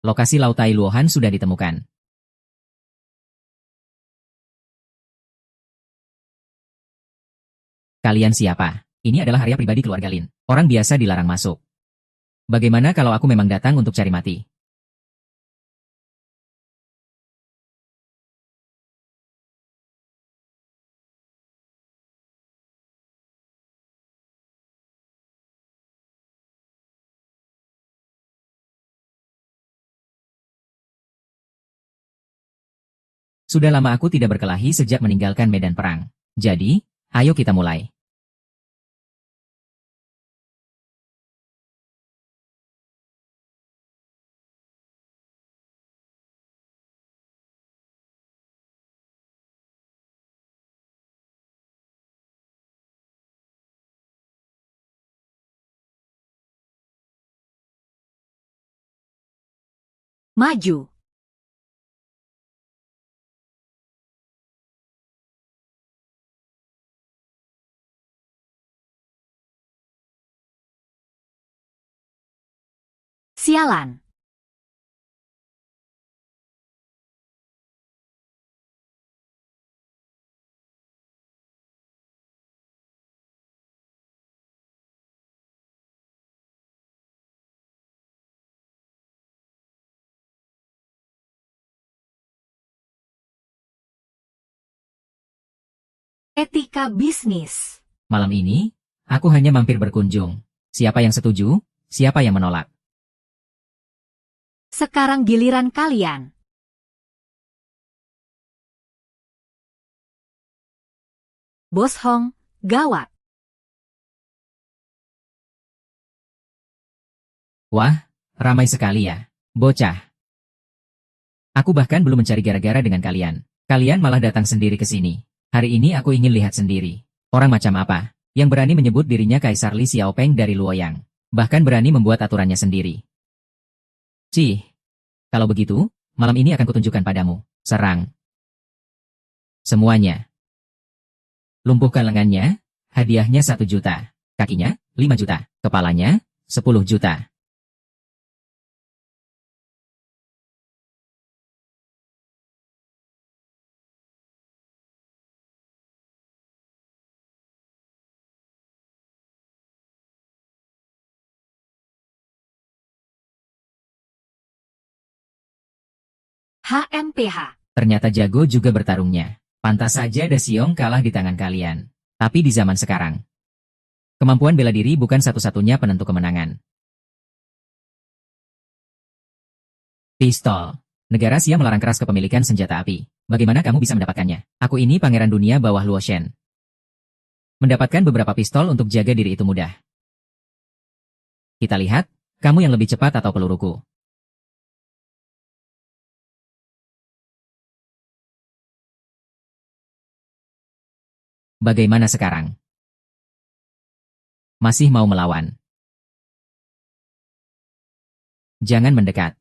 Lokasi Lautai Luohan sudah ditemukan. Kalian siapa? Ini adalah area pribadi keluarga Lin. Orang biasa dilarang masuk. Bagaimana kalau aku memang datang untuk cari mati? Sudah lama aku tidak berkelahi sejak meninggalkan medan perang. Jadi, ayo kita mulai. Maju. Sialan. Etika bisnis. Malam ini, aku hanya mampir berkunjung. Siapa yang setuju? Siapa yang menolak? Sekarang giliran kalian. Bos Hong, gawat. Wah, ramai sekali ya, bocah. Aku bahkan belum mencari gara-gara dengan kalian. Kalian malah datang sendiri ke sini. Hari ini aku ingin lihat sendiri. Orang macam apa yang berani menyebut dirinya Kaisar Li Xiaopeng dari Luoyang. Bahkan berani membuat aturannya sendiri. Cih, kalau begitu, malam ini akan kutunjukkan padamu. Serang. Semuanya. Lumpuhkan lengannya, hadiahnya 1 juta. Kakinya, 5 juta. Kepalanya, 10 juta. HMPH. Ternyata jago juga bertarungnya. Pantas saja Da Xiong kalah di tangan kalian. Tapi di zaman sekarang, kemampuan bela diri bukan satu-satunya penentu kemenangan. Pistol. Negara Xia melarang keras kepemilikan senjata api. Bagaimana kamu bisa mendapatkannya? Aku ini pangeran dunia bawah Luo Shen. Mendapatkan beberapa pistol untuk jaga diri itu mudah. Kita lihat, kamu yang lebih cepat atau peluruku. Bagaimana sekarang? Masih mau melawan? Jangan mendekat.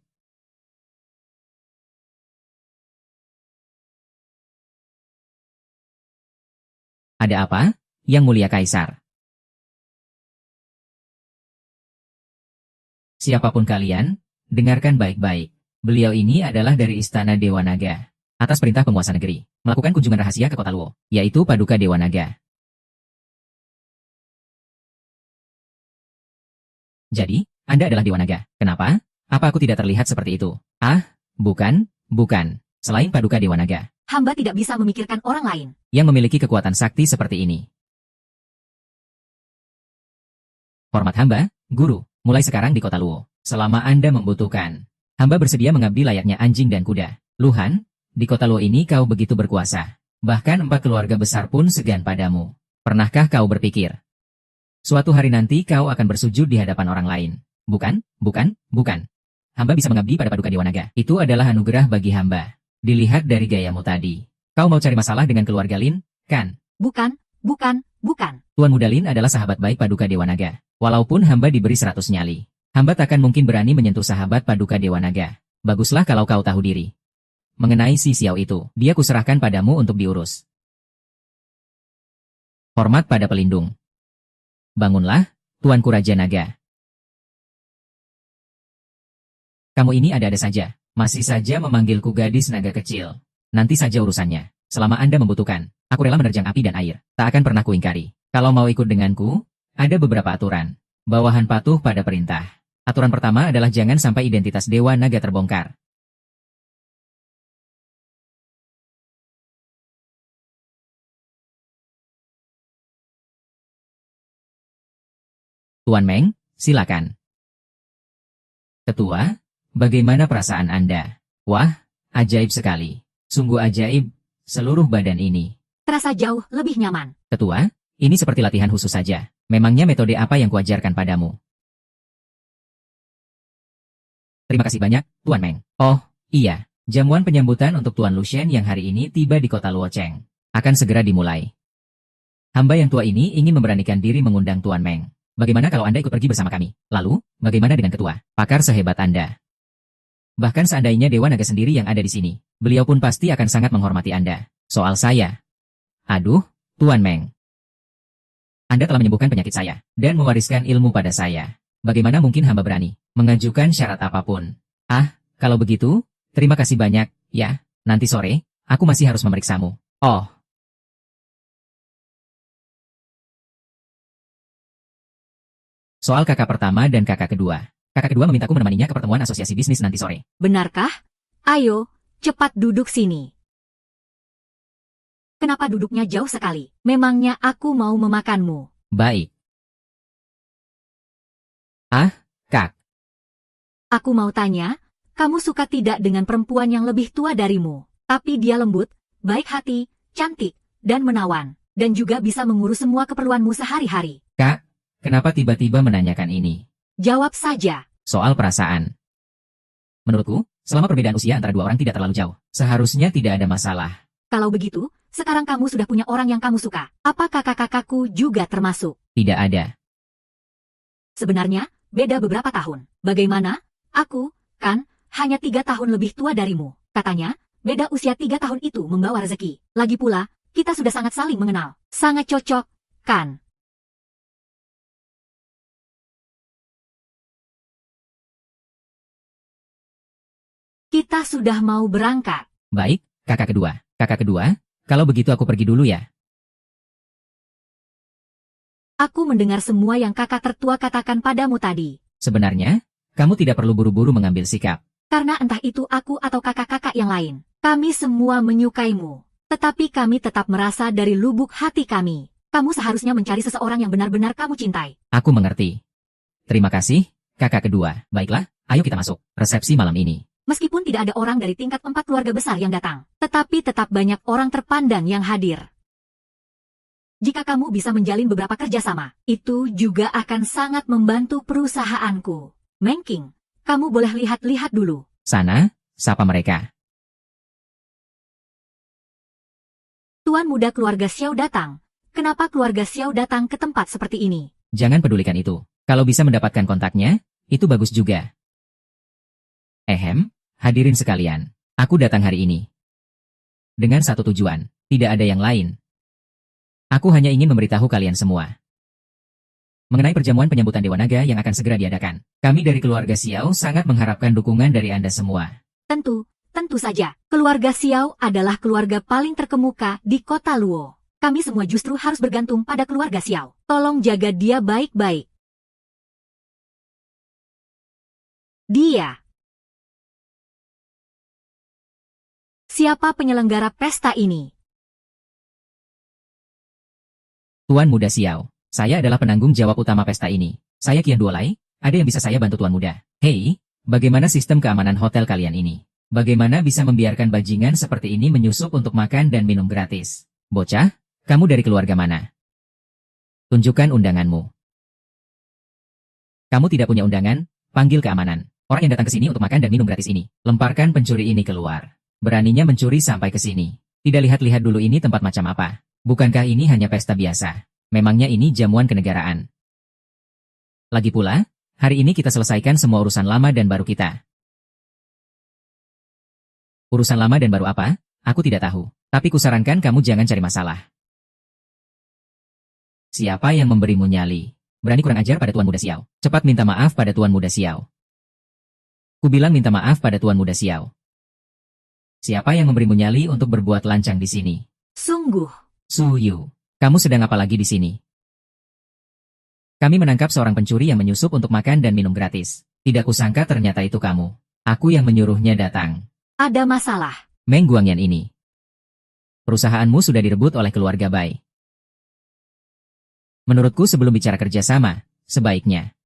Ada apa, Yang Mulia Kaisar? Siapapun kalian, dengarkan baik-baik. Beliau ini adalah dari Istana Dewa Naga. Atas perintah penguasa negeri, melakukan kunjungan rahasia ke kota Luo, yaitu Paduka Dewa Naga. Jadi, Anda adalah Dewa Naga. Kenapa? Apa aku tidak terlihat seperti itu? Ah, bukan. Selain Paduka Dewa Naga, Hamba tidak bisa memikirkan orang lain. yang memiliki kekuatan sakti seperti ini. Hormat hamba, guru, mulai sekarang di kota Luo. Selama Anda membutuhkan, hamba bersedia mengabdi layaknya anjing dan kuda. Luhan, di kota Luo ini kau begitu berkuasa. Bahkan 4 keluarga besar pun segan padamu. Pernahkah kau berpikir? Suatu hari nanti kau akan bersujud di hadapan orang lain. Bukan. Hamba bisa mengabdi pada Paduka Dewa Naga. Itu adalah anugerah bagi hamba. Dilihat dari gayamu tadi. Kau mau cari masalah dengan keluarga Lin, kan? Bukan. Tuan Muda Lin adalah sahabat baik Paduka Dewa Naga. Walaupun hamba diberi 100 nyali, hamba takkan mungkin berani menyentuh sahabat Paduka Dewa Naga. Baguslah kalau kau tahu diri. Mengenai si Xiao itu, dia kuserahkan padamu untuk diurus. Hormat pada pelindung. Bangunlah, Tuanku Raja Naga. Kamu ini ada-ada saja, masih saja memanggilku gadis naga kecil. Nanti saja urusannya. Selama Anda membutuhkan, aku rela menerjang api dan air. Tak akan pernah kuingkari. Kalau mau ikut denganku, ada beberapa aturan. Bawahan patuh pada perintah. Aturan pertama adalah jangan sampai identitas Dewa Naga terbongkar. Tuan Meng, silakan. Ketua, bagaimana perasaan Anda? Wah, ajaib sekali. Sungguh ajaib, seluruh badan ini. Terasa jauh lebih nyaman. Ketua, ini seperti latihan khusus saja. Memangnya metode apa yang kuajarkan padamu? Terima kasih banyak, Tuan Meng. Oh, iya. Jamuan penyambutan untuk Tuan Lucien yang hari ini tiba di kota Luocheng akan segera dimulai. Hamba yang tua ini ingin memberanikan diri mengundang Tuan Meng. Bagaimana kalau Anda ikut pergi bersama kami? Lalu, bagaimana dengan ketua? Pakar sehebat Anda. Bahkan seandainya Dewa Naga sendiri yang ada di sini, beliau pun pasti akan sangat menghormati Anda. Soal saya. Aduh, Tuan Meng. Anda telah menyembuhkan penyakit saya, dan mewariskan ilmu pada saya. Bagaimana mungkin hamba berani mengajukan syarat apapun? Ah, kalau begitu, terima kasih banyak, ya. Nanti sore, aku masih harus memeriksamu. Oh. Soal kakak pertama dan kakak kedua. Kakak kedua memintaku menemaninya ke pertemuan asosiasi bisnis nanti sore. Benarkah? Ayo, cepat duduk sini. Kenapa duduknya jauh sekali? Memangnya aku mau memakanmu? Baik. Ah, Kak. Aku mau tanya, kamu suka tidak dengan perempuan yang lebih tua darimu? Tapi dia lembut, baik hati, cantik, dan menawan. dan juga bisa mengurus semua keperluanmu sehari-hari. Kak, kenapa tiba-tiba menanyakan ini? Jawab saja. Soal perasaan. Menurutku, selama perbedaan usia antara dua orang tidak terlalu jauh, seharusnya tidak ada masalah. Kalau begitu, sekarang kamu sudah punya orang yang kamu suka. Apa kakak-kakakku juga termasuk? Tidak ada. Sebenarnya, beda beberapa tahun. Bagaimana? Aku, kan, hanya 3 tahun lebih tua darimu. Katanya, beda usia 3 tahun itu membawa rezeki. Lagi pula, kita sudah sangat saling mengenal. Sangat cocok, kan? Kita sudah mau berangkat. Baik, kakak kedua. Kakak kedua, kalau begitu aku pergi dulu ya. Aku mendengar semua yang kakak tertua katakan padamu tadi. Sebenarnya, kamu tidak perlu buru-buru mengambil sikap. Karena entah itu aku atau kakak-kakak yang lain. Kami semua menyukaimu. Tetapi kami tetap merasa dari lubuk hati kami. Kamu seharusnya mencari seseorang yang benar-benar kamu cintai. Aku mengerti. Terima kasih, kakak kedua. Baiklah, ayo kita masuk. Resepsi malam ini. Meskipun tidak ada orang dari tingkat 4 keluarga besar yang datang. Tetapi tetap banyak orang terpandang yang hadir. Jika kamu bisa menjalin beberapa kerjasama, itu juga akan sangat membantu perusahaanku. Meng King, kamu boleh lihat-lihat dulu. Sana, sapa mereka. Tuan muda keluarga Xiao datang. Kenapa keluarga Xiao datang ke tempat seperti ini? Jangan pedulikan itu. Kalau bisa mendapatkan kontaknya, itu bagus juga. Hadirin sekalian. Aku datang hari ini. Dengan satu tujuan, tidak ada yang lain. Aku hanya ingin memberitahu kalian semua. Mengenai perjamuan penyambutan Dewa Naga yang akan segera diadakan. Kami dari keluarga Xiao sangat mengharapkan dukungan dari Anda semua. Tentu saja. Keluarga Xiao adalah keluarga paling terkemuka di kota Luo. Kami semua justru harus bergantung pada keluarga Xiao. Tolong jaga dia baik-baik. Dia. Siapa penyelenggara pesta ini? Tuan Muda Xiao, saya adalah penanggung jawab utama pesta ini. Saya Qian Duolai, ada yang bisa saya bantu Tuan Muda? Hei, bagaimana sistem keamanan hotel kalian ini? Bagaimana bisa membiarkan bajingan seperti ini menyusup untuk makan dan minum gratis? Bocah, kamu dari keluarga mana? Tunjukkan undanganmu. Kamu tidak punya undangan? Panggil keamanan. Orang yang datang ke sini untuk makan dan minum gratis ini. Lemparkan pencuri ini keluar. Beraninya mencuri sampai ke sini. Tidak lihat-lihat dulu ini tempat macam apa. Bukankah ini hanya pesta biasa? Memangnya ini jamuan kenegaraan? Lagi pula, hari ini kita selesaikan semua urusan lama dan baru kita. Urusan lama dan baru apa? Aku tidak tahu. Tapi kusarankan kamu jangan cari masalah. Siapa yang memberimu nyali? Berani kurang ajar pada Tuan Muda Xiao. Cepat minta maaf pada Tuan Muda Xiao. Kubilang minta maaf pada Tuan Muda Xiao. Siapa yang memberimu nyali untuk berbuat lancang di sini? Sungguh. Suyu, kamu sedang apa lagi di sini? Kami menangkap seorang pencuri yang menyusup untuk makan dan minum gratis. Tidak kusangka ternyata itu kamu. Aku yang menyuruhnya datang. Ada masalah. Meng Guangyan ini. Perusahaanmu sudah direbut oleh keluarga Bai. Menurutku sebelum bicara kerjasama, sebaiknya.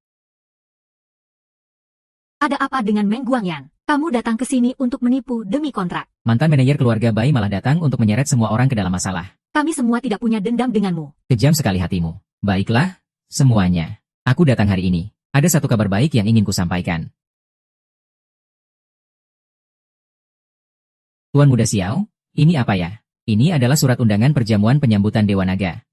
Ada apa dengan Meng Guangyan? Kamu datang ke sini untuk menipu demi kontrak. Mantan manajer keluarga Bai malah datang untuk menyeret semua orang ke dalam masalah. Kami semua tidak punya dendam denganmu. Kejam sekali hatimu. Baiklah, semuanya. Aku datang hari ini. Ada satu kabar baik yang ingin kusampaikan. Tuan Muda Xiao, ini apa ya? Ini adalah surat undangan perjamuan penyambutan Dewa Naga.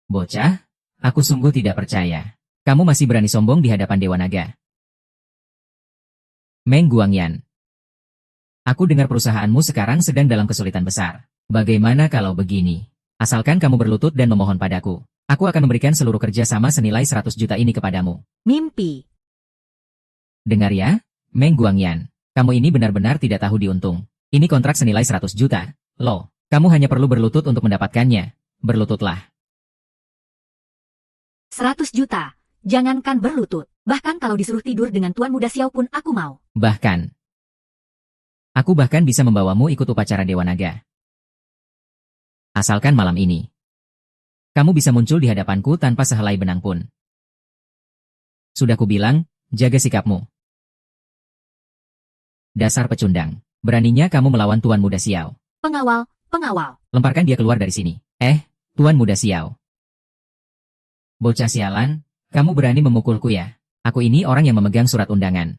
Bocah, aku sungguh tidak percaya. Kamu masih berani sombong di hadapan Dewa Naga. Meng Guangyan. Aku dengar perusahaanmu sekarang sedang dalam kesulitan besar. Bagaimana kalau begini? Asalkan kamu berlutut dan memohon padaku, aku akan memberikan seluruh kerja sama senilai 100 juta ini kepadamu. Mimpi. Dengar ya, Meng Guangyan. Kamu ini benar-benar tidak tahu diuntung. Ini kontrak senilai 100 juta. Loh, kamu hanya perlu berlutut untuk mendapatkannya. Berlututlah. 100 juta. Jangankan berlutut. Bahkan kalau disuruh tidur dengan Tuan Muda Xiao pun aku mau. Bahkan. Aku bahkan bisa membawamu ikut upacara Dewa Naga. Asalkan malam ini. Kamu bisa muncul di hadapanku tanpa sehelai benang pun. Sudah kubilang, jaga sikapmu. Dasar pecundang. Beraninya kamu melawan Tuan Muda Xiao. Pengawal, pengawal. Lemparkan dia keluar dari sini. Tuan Muda Xiao. Bocah sialan, kamu berani memukulku ya? Aku ini orang yang memegang surat undangan.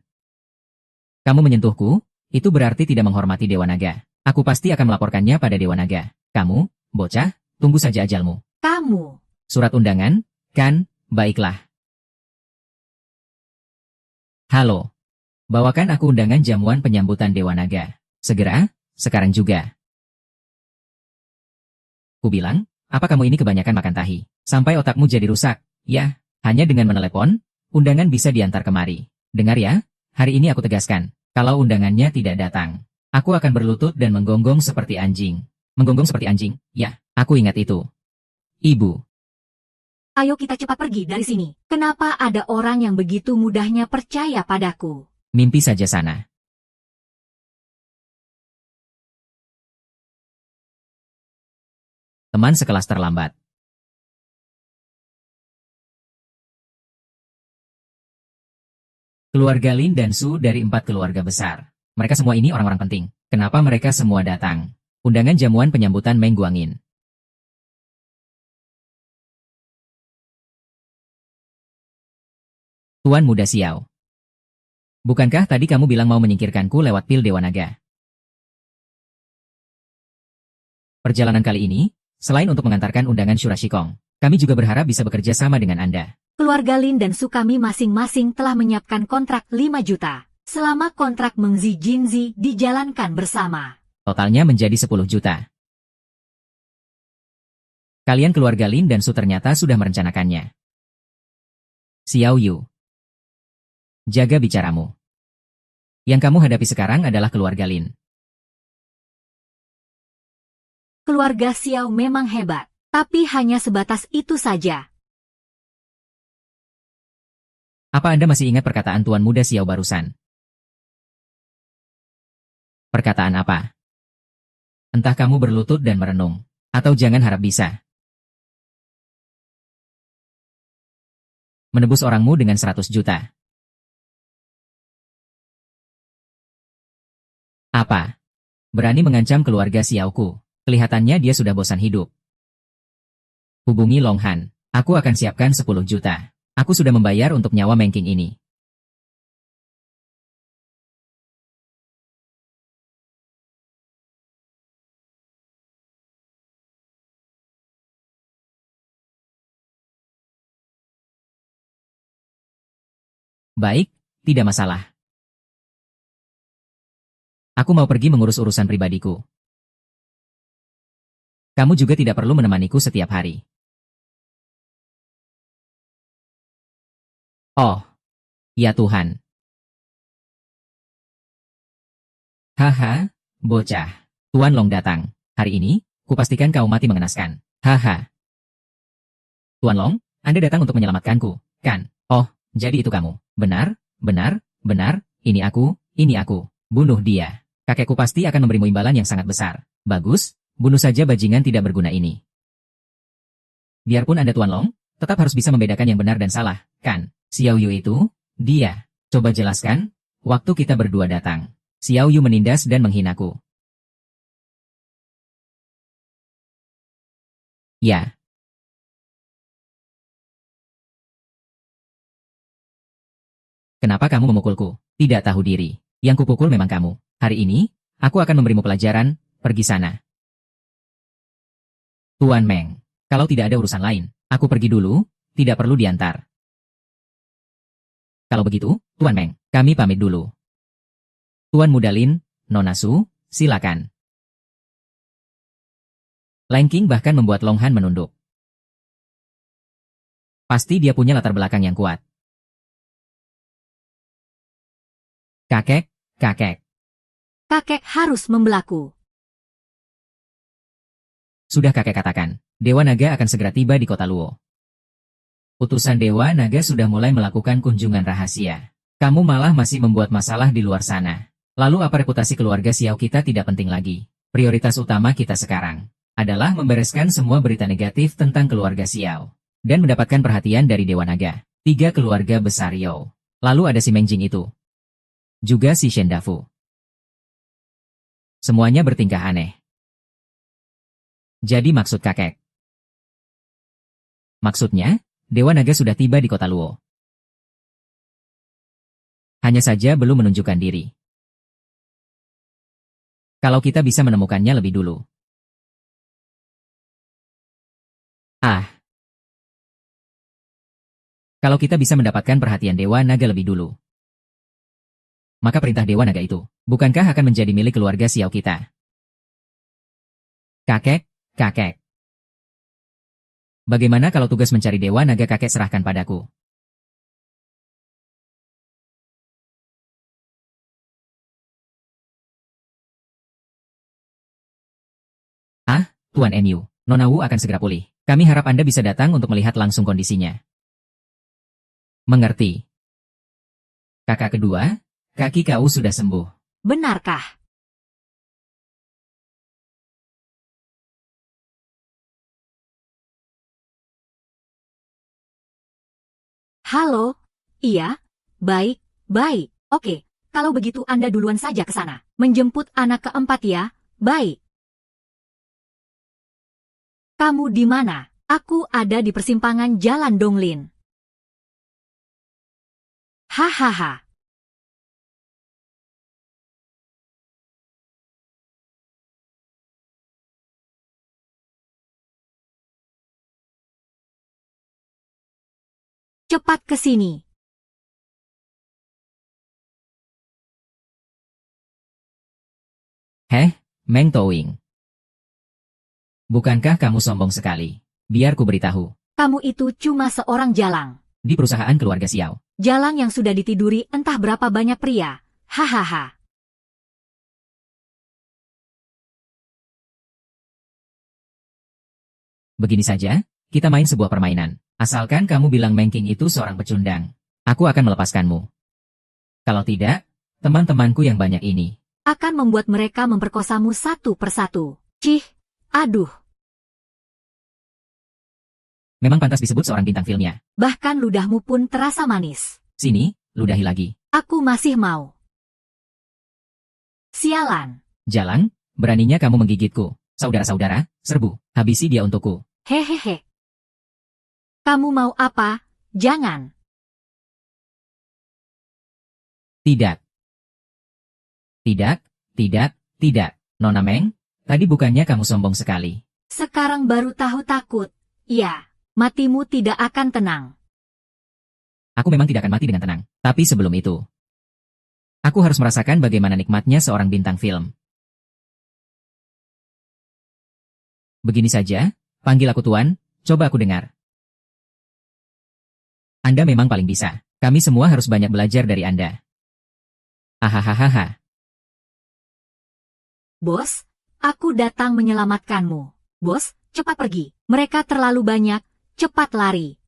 Kamu menyentuhku, itu berarti tidak menghormati Dewa Naga. Aku pasti akan melaporkannya pada Dewa Naga. Kamu, bocah, tunggu saja ajalmu. Kamu. Surat undangan, kan? Baiklah. Halo. Bawakan aku undangan jamuan penyambutan Dewa Naga. Segera, sekarang juga. Kubilang, apa kamu ini kebanyakan makan tahi? Sampai otakmu jadi rusak. Ya, hanya dengan menelepon, undangan bisa diantar kemari. Dengar ya, hari ini aku tegaskan, kalau undangannya tidak datang, aku akan berlutut dan menggonggong seperti anjing. Menggonggong seperti anjing? Ya, aku ingat itu. Ibu. Ayo kita cepat pergi dari sini. Kenapa ada orang yang begitu mudahnya percaya padaku? Mimpi saja sana. Teman sekelas terlambat. Keluarga Lin dan Su dari 4 keluarga besar. Mereka semua ini orang-orang penting. Kenapa mereka semua datang? Undangan jamuan penyambutan Meng Guangin. Tuan Muda Xiao. Bukankah tadi kamu bilang mau menyingkirkanku lewat pil Dewa Naga? Perjalanan kali ini, selain untuk mengantarkan undangan Shura Shikong, kami juga berharap bisa bekerja sama dengan Anda. Keluarga Lin dan Su kami masing-masing telah menyiapkan kontrak 5 juta. Selama kontrak Meng Zi Jinzi dijalankan bersama. Totalnya menjadi 10 juta. Kalian keluarga Lin dan Su ternyata sudah merencanakannya. Xiao Yu. Jaga bicaramu. Yang kamu hadapi sekarang adalah keluarga Lin. Keluarga Xiao memang hebat, tapi hanya sebatas itu saja. Apa Anda masih ingat perkataan Tuan Muda Xiao barusan? Perkataan apa? Entah kamu berlutut dan merenung, atau jangan harap bisa menebus orangmu dengan 100 juta. Apa? Berani mengancam keluarga Xiaoku? Kelihatannya dia sudah bosan hidup. Hubungi Long Han. Aku akan siapkan 10 juta. Aku sudah membayar untuk nyawa Meng Qing ini. Baik, tidak masalah. Aku mau pergi mengurus urusan pribadiku. Kamu juga tidak perlu menemaniku setiap hari. Oh, ya Tuhan. Haha, bocah. Tuan Long datang. Hari ini, kupastikan kau mati mengenaskan. Haha. Tuan Long, Anda datang untuk menyelamatkanku, kan? Oh, jadi itu kamu. Benar, benar, benar, ini aku. Bunuh dia. Kakekku pasti akan memberimu imbalan yang sangat besar. Bagus, bunuh saja bajingan tidak berguna ini. Biarpun Anda Tuan Long, tetap harus bisa membedakan yang benar dan salah, kan? Xiao Yu itu, dia. Coba jelaskan, waktu kita berdua datang. Xiao Yu menindas dan menghinaku. Ya. Kenapa kamu memukulku? Tidak tahu diri. Yang kupukul memang kamu. Hari ini, aku akan memberimu pelajaran, pergi sana. Tuan Meng, kalau tidak ada urusan lain, aku pergi dulu, tidak perlu diantar. Kalau begitu, Tuan Meng, kami pamit dulu. Tuan Muda Lin, Nona Su, silakan. Lang Qing bahkan membuat Long Han menunduk. Pasti dia punya latar belakang yang kuat. Kakek. Kakek harus membelaku. Sudah kakek katakan, Dewa Naga akan segera tiba di kota Luo. Utusan Dewa Naga sudah mulai melakukan kunjungan rahasia. Kamu malah masih membuat masalah di luar sana. Lalu apa reputasi keluarga Xiao kita tidak penting lagi? Prioritas utama kita sekarang adalah membereskan semua berita negatif tentang keluarga Xiao. Dan mendapatkan perhatian dari Dewa Naga. 3 keluarga besar Yao. Lalu ada si Meng Jing itu. Juga si Shen Dafu. Semuanya bertingkah aneh. Jadi maksud kakek? Maksudnya, Dewa Naga sudah tiba di kota Luo. Hanya saja belum menunjukkan diri. Kalau kita bisa menemukannya lebih dulu. Kalau kita bisa mendapatkan perhatian Dewa Naga lebih dulu, maka perintah Dewa Naga itu, bukankah akan menjadi milik keluarga Xiao kita? Kakek. Bagaimana kalau tugas mencari Dewa Naga kakek serahkan padaku? Tuan MU, Nona Wu akan segera pulih. Kami harap Anda bisa datang untuk melihat langsung kondisinya. Mengerti. Kakak kedua, kaki kau sudah sembuh. Benarkah? Halo? Iya? Baik. Oke, kalau begitu Anda duluan saja ke sana. Menjemput anak keempat ya? Baik. Kamu di mana? Aku ada di persimpangan Jalan Donglin. Hahaha. Cepat ke sini. Meng Towing. Bukankah kamu sombong sekali? Biar ku beritahu. Kamu itu cuma seorang jalang. Di perusahaan keluarga Xiao. Jalang yang sudah ditiduri entah berapa banyak pria. Hahaha. Begini saja, kita main sebuah permainan. Asalkan kamu bilang Meng King itu seorang pecundang, aku akan melepaskanmu. Kalau tidak, teman-temanku yang banyak ini akan membuat mereka memperkosamu satu persatu. Cih, aduh. Memang pantas disebut seorang bintang filmnya. Bahkan ludahmu pun terasa manis. Sini, ludahi lagi. Aku masih mau. Sialan. Jalang, beraninya kamu menggigitku. Saudara-saudara, serbu, habisi dia untukku. Hehehe. Kamu mau apa? Jangan. Tidak. Nona Meng, tadi bukannya kamu sombong sekali. Sekarang baru tahu takut. Ya, matimu tidak akan tenang. Aku memang tidak akan mati dengan tenang. Tapi sebelum itu, aku harus merasakan bagaimana nikmatnya seorang bintang film. Begini saja, panggil aku Tuan, coba aku dengar. Anda memang paling bisa. Kami semua harus banyak belajar dari Anda. Hahaha. Bos, aku datang menyelamatkanmu. Bos, cepat pergi. Mereka terlalu banyak, cepat lari.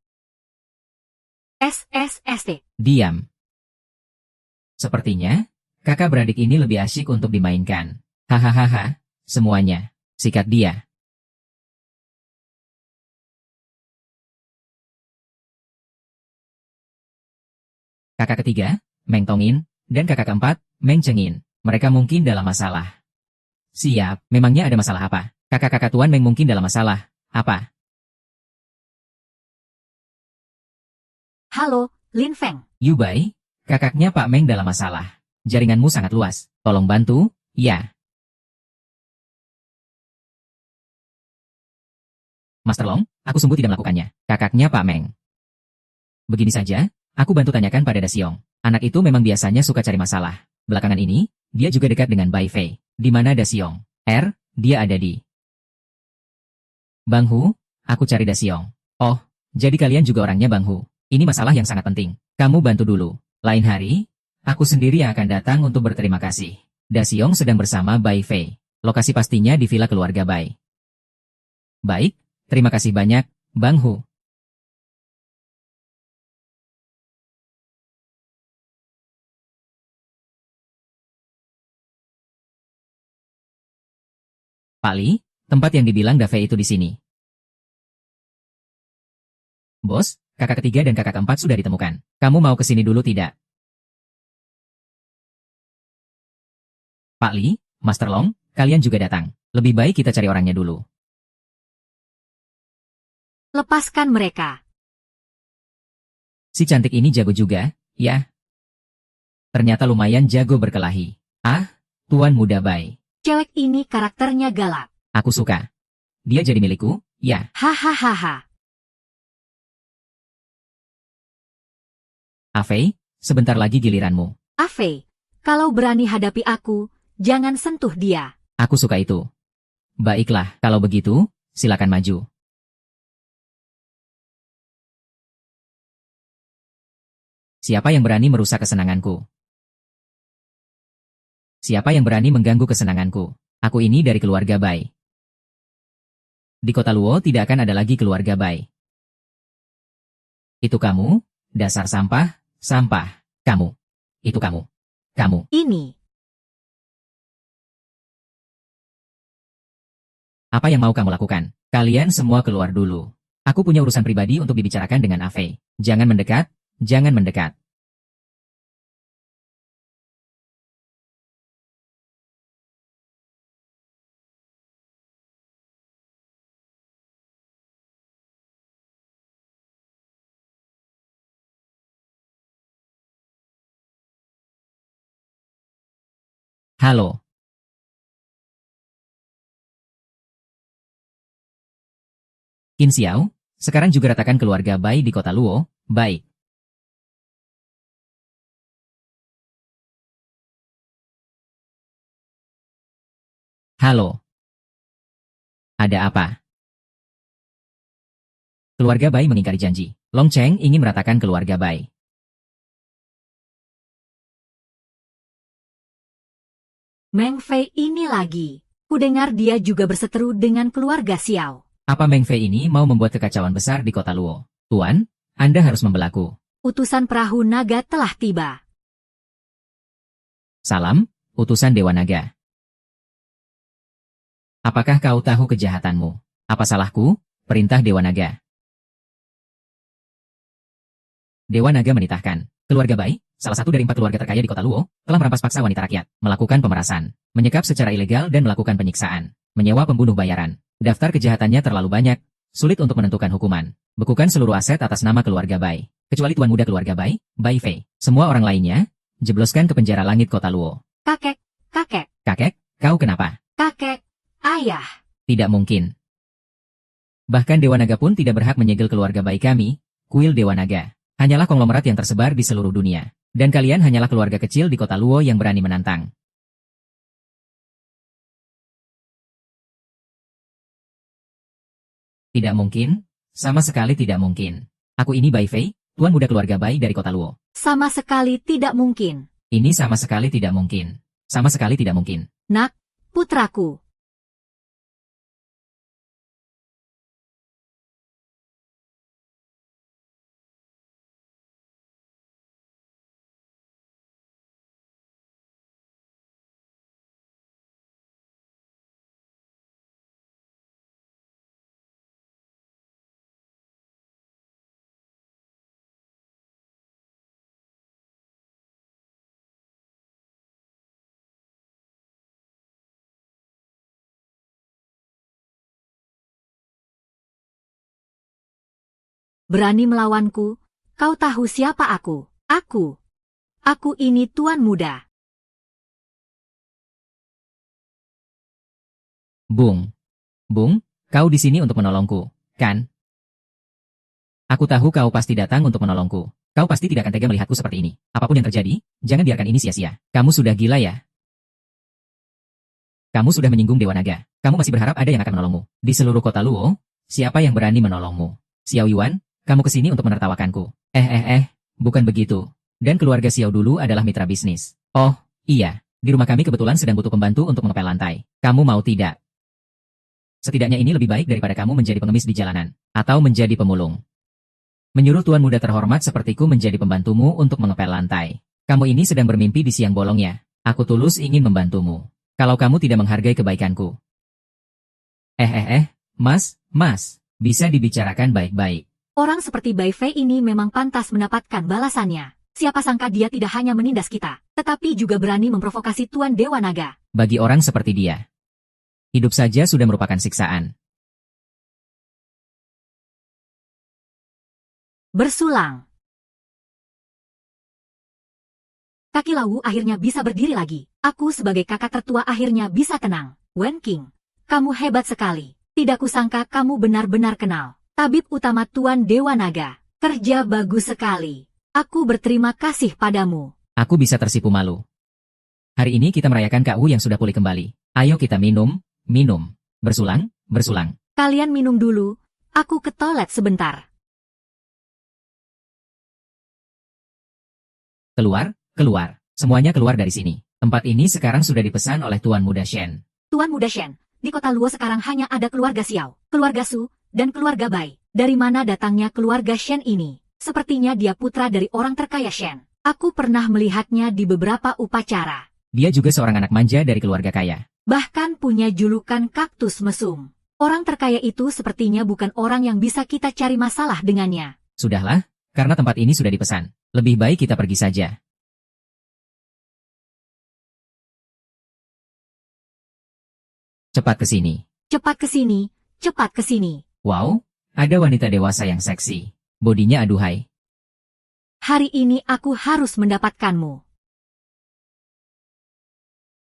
SSST. Diam. Sepertinya, kakak beradik ini lebih asyik untuk dimainkan. Hahaha, semuanya. Sikat dia. Kakak ketiga, Meng Tongin, dan kakak keempat, Meng Chengin. Mereka mungkin dalam masalah. Siap, memangnya ada masalah apa? Kakak-kakak Tuan Meng mungkin dalam masalah. Apa? Halo, Lin Feng. Yubai, kakaknya Pak Meng dalam masalah. Jaringanmu sangat luas. Tolong bantu, ya. Master Long, aku sungguh tidak melakukannya. Kakaknya Pak Meng. Begini saja, aku bantu tanyakan pada Daxiong. Anak itu memang biasanya suka cari masalah. Belakangan ini, dia juga dekat dengan Bai Fei. Di mana Daxiong? Dia ada di Bang Hu, aku cari Daxiong. Oh, jadi kalian juga orangnya Bang Hu. Ini masalah yang sangat penting. Kamu bantu dulu. Lain hari, aku sendiri yang akan datang untuk berterima kasih. Daxiong sedang bersama Bai Fei. Lokasi pastinya di villa keluarga Bai. Baik, terima kasih banyak, Bang Hu. Pak Li, tempat yang dibilang Dave itu di sini. Bos, kakak ketiga dan kakak keempat sudah ditemukan. Kamu mau ke sini dulu tidak? Pak Li, Master Long, kalian juga datang. Lebih baik kita cari orangnya dulu. Lepaskan mereka. Si cantik ini jago juga, ya? Ternyata lumayan jago berkelahi. Ah, Tuan Muda Bai. Cewek ini karakternya galak. Aku suka. Dia jadi milikku, ya. Hahaha. Afei, sebentar lagi giliranmu. Afei, kalau berani hadapi aku, jangan sentuh dia. Aku suka itu. Baiklah, kalau begitu, silakan maju. Siapa yang berani merusak kesenanganku? Siapa yang berani mengganggu kesenanganku? Aku ini dari keluarga Bai. Di kota Luo tidak akan ada lagi keluarga Bai. Itu kamu, dasar sampah, sampah. Kamu. Itu kamu. Kamu. Ini. Apa yang mau kamu lakukan? Kalian semua keluar dulu. Aku punya urusan pribadi untuk dibicarakan dengan Afei. Jangan mendekat, jangan mendekat. Halo. Qin Xiao, sekarang juga ratakan keluarga Bai di kota Luo. Baik. Halo. Ada apa? Keluarga Bai mengingkari janji. Long Cheng ingin meratakan keluarga Bai. Meng Fei ini lagi. Kudengar dia juga berseteru dengan keluarga Xiao. Apa Meng Fei ini mau membuat kekacauan besar di kota Luo? Tuan, Anda harus membelaku. Utusan perahu naga telah tiba. Salam, utusan Dewa Naga. Apakah kau tahu kejahatanmu? Apa salahku? Perintah Dewa Naga. Dewa Naga menitahkan. Keluarga Bai, salah satu dari 4 keluarga terkaya di kota Luo, telah merampas paksa wanita rakyat, melakukan pemerasan, menyekap secara ilegal dan melakukan penyiksaan, menyewa pembunuh bayaran. Daftar kejahatannya terlalu banyak, sulit untuk menentukan hukuman. Bekukan seluruh aset atas nama keluarga Bai. Kecuali tuan muda keluarga Bai, Bai Fei. Semua orang lainnya, jebloskan ke penjara langit kota Luo. Kakek, kakek, Kakek, kau kenapa? kakek, ayah. Tidak mungkin. Bahkan Dewa Naga pun tidak berhak menyegel keluarga Bai kami, kuil Dewa Naga. Hanyalah konglomerat yang tersebar di seluruh dunia. Dan kalian hanyalah keluarga kecil di kota Luo yang berani menantang. Tidak mungkin, sama sekali tidak mungkin. Aku ini Bai Fei, tuan muda keluarga Bai dari kota Luo. Sama sekali tidak mungkin. Ini sama sekali tidak mungkin. Sama sekali tidak mungkin. Nak, putraku. Berani melawanku, kau tahu siapa aku? Aku. Aku ini tuan muda. Bung. Bung, kau di sini untuk menolongku, kan? Aku tahu kau pasti datang untuk menolongku. Kau pasti tidak akan tega melihatku seperti ini. Apapun yang terjadi, jangan biarkan ini sia-sia. Kamu sudah gila ya? Kamu sudah menyinggung Dewa Naga. Kamu masih berharap ada yang akan menolongmu. Di seluruh kota Luo, siapa yang berani menolongmu? Xiao Yuan, kamu kesini untuk menertawakanku. Bukan begitu. Dan keluarga Xiao dulu adalah mitra bisnis. Oh, iya. Di rumah kami kebetulan sedang butuh pembantu untuk mengepel lantai. Kamu mau tidak? Setidaknya ini lebih baik daripada kamu menjadi pengemis di jalanan. Atau menjadi pemulung. Menyuruh tuan muda terhormat sepertiku menjadi pembantumu untuk mengepel lantai. Kamu ini sedang bermimpi di siang bolong ya. Aku tulus ingin membantumu. Kalau kamu tidak menghargai kebaikanku. Mas, bisa dibicarakan baik-baik. Orang seperti Bai Fei ini memang pantas mendapatkan balasannya. Siapa sangka dia tidak hanya menindas kita, tetapi juga berani memprovokasi Tuan Dewa Naga. Bagi orang seperti dia, Hidup saja sudah merupakan siksaan. Bersulang. Kaki Lawu akhirnya bisa berdiri lagi. Aku sebagai kakak tertua akhirnya bisa tenang. Wen King, kamu hebat sekali. Tidak kusangka kamu benar-benar kenal. Tabib utama Tuan Dewa Naga. Kerja bagus sekali. Aku berterima kasih padamu. Aku bisa tersipu malu. Hari ini kita merayakan KU yang sudah pulih kembali. Ayo kita minum, minum. Bersulang, bersulang. Kalian minum dulu. Aku ke toilet sebentar. Keluar, keluar. Semuanya keluar dari sini. Tempat ini sekarang sudah dipesan oleh Tuan Muda Shen. Tuan Muda Shen, di kota Luo sekarang hanya ada keluarga Xiao, keluarga Su, dan keluarga Bai. Dari mana datangnya keluarga Shen ini? Sepertinya dia putra dari orang terkaya Shen. Aku pernah melihatnya di beberapa upacara. Dia juga seorang anak manja dari keluarga kaya. Bahkan punya julukan kaktus mesum. Orang terkaya itu sepertinya bukan orang yang bisa kita cari masalah dengannya. Sudahlah, karena tempat ini sudah dipesan. Lebih baik kita pergi saja. Cepat ke sini. Cepat ke sini, cepat ke sini. Wow, ada wanita dewasa yang seksi. Bodinya aduhai. Hari ini aku harus mendapatkanmu.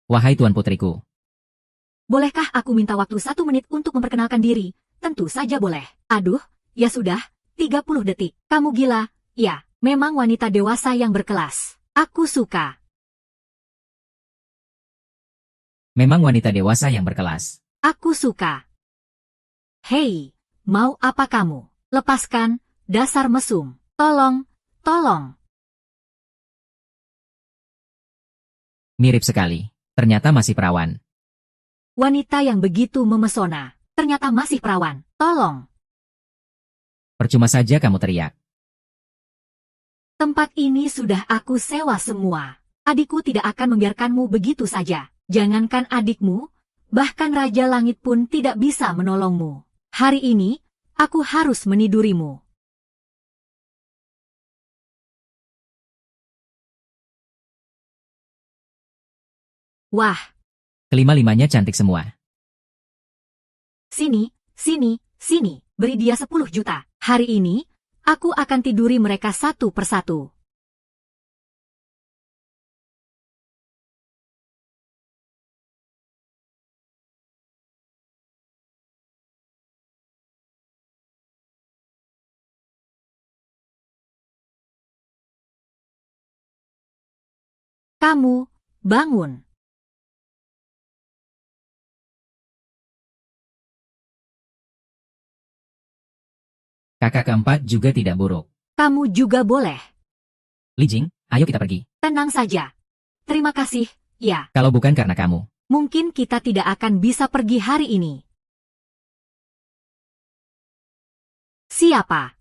Wahai tuan putriku. Bolehkah aku minta waktu 1 menit untuk memperkenalkan diri? Tentu saja boleh. Aduh, ya sudah, 30 detik. Kamu gila? Ya, memang wanita dewasa yang berkelas. Aku suka. Memang wanita dewasa yang berkelas. Aku suka. Hei, mau apa kamu? Lepaskan, dasar mesum. Tolong, tolong. Mirip sekali. Ternyata masih perawan. Wanita yang begitu memesona. Ternyata masih perawan. Tolong. Percuma saja kamu teriak. Tempat ini sudah aku sewa semua. Adikku tidak akan membiarkanmu begitu saja. Jangankan adikmu, bahkan Raja Langit pun tidak bisa menolongmu. Hari ini, aku harus menidurimu. Wah, Kelima-limanya cantik semua. sini, sini, sini, beri dia 10 juta. Hari ini, aku akan tiduri mereka satu persatu. Kamu, bangun. Kakak keempat juga tidak buruk. Kamu juga boleh. Li Jing, ayo kita pergi. Tenang saja. Terima kasih, ya. Kalau bukan karena kamu. Mungkin kita tidak akan bisa pergi hari ini. Siapa?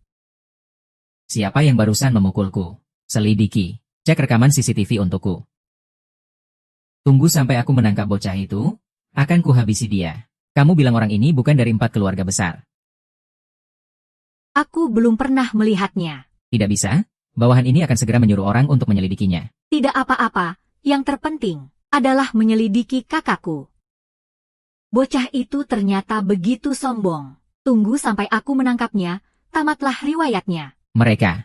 Siapa yang barusan memukulku? Selidiki. Cek rekaman CCTV untukku. Tunggu sampai aku menangkap bocah itu, akan kuhabisi dia. Kamu bilang orang ini bukan dari 4 keluarga besar. Aku belum pernah melihatnya. Tidak bisa? Bawahan ini akan segera menyuruh orang untuk menyelidikinya. Tidak apa-apa, yang terpenting adalah menyelidiki kakakku. Bocah itu ternyata begitu sombong. Tunggu sampai aku menangkapnya, tamatlah riwayatnya. Mereka.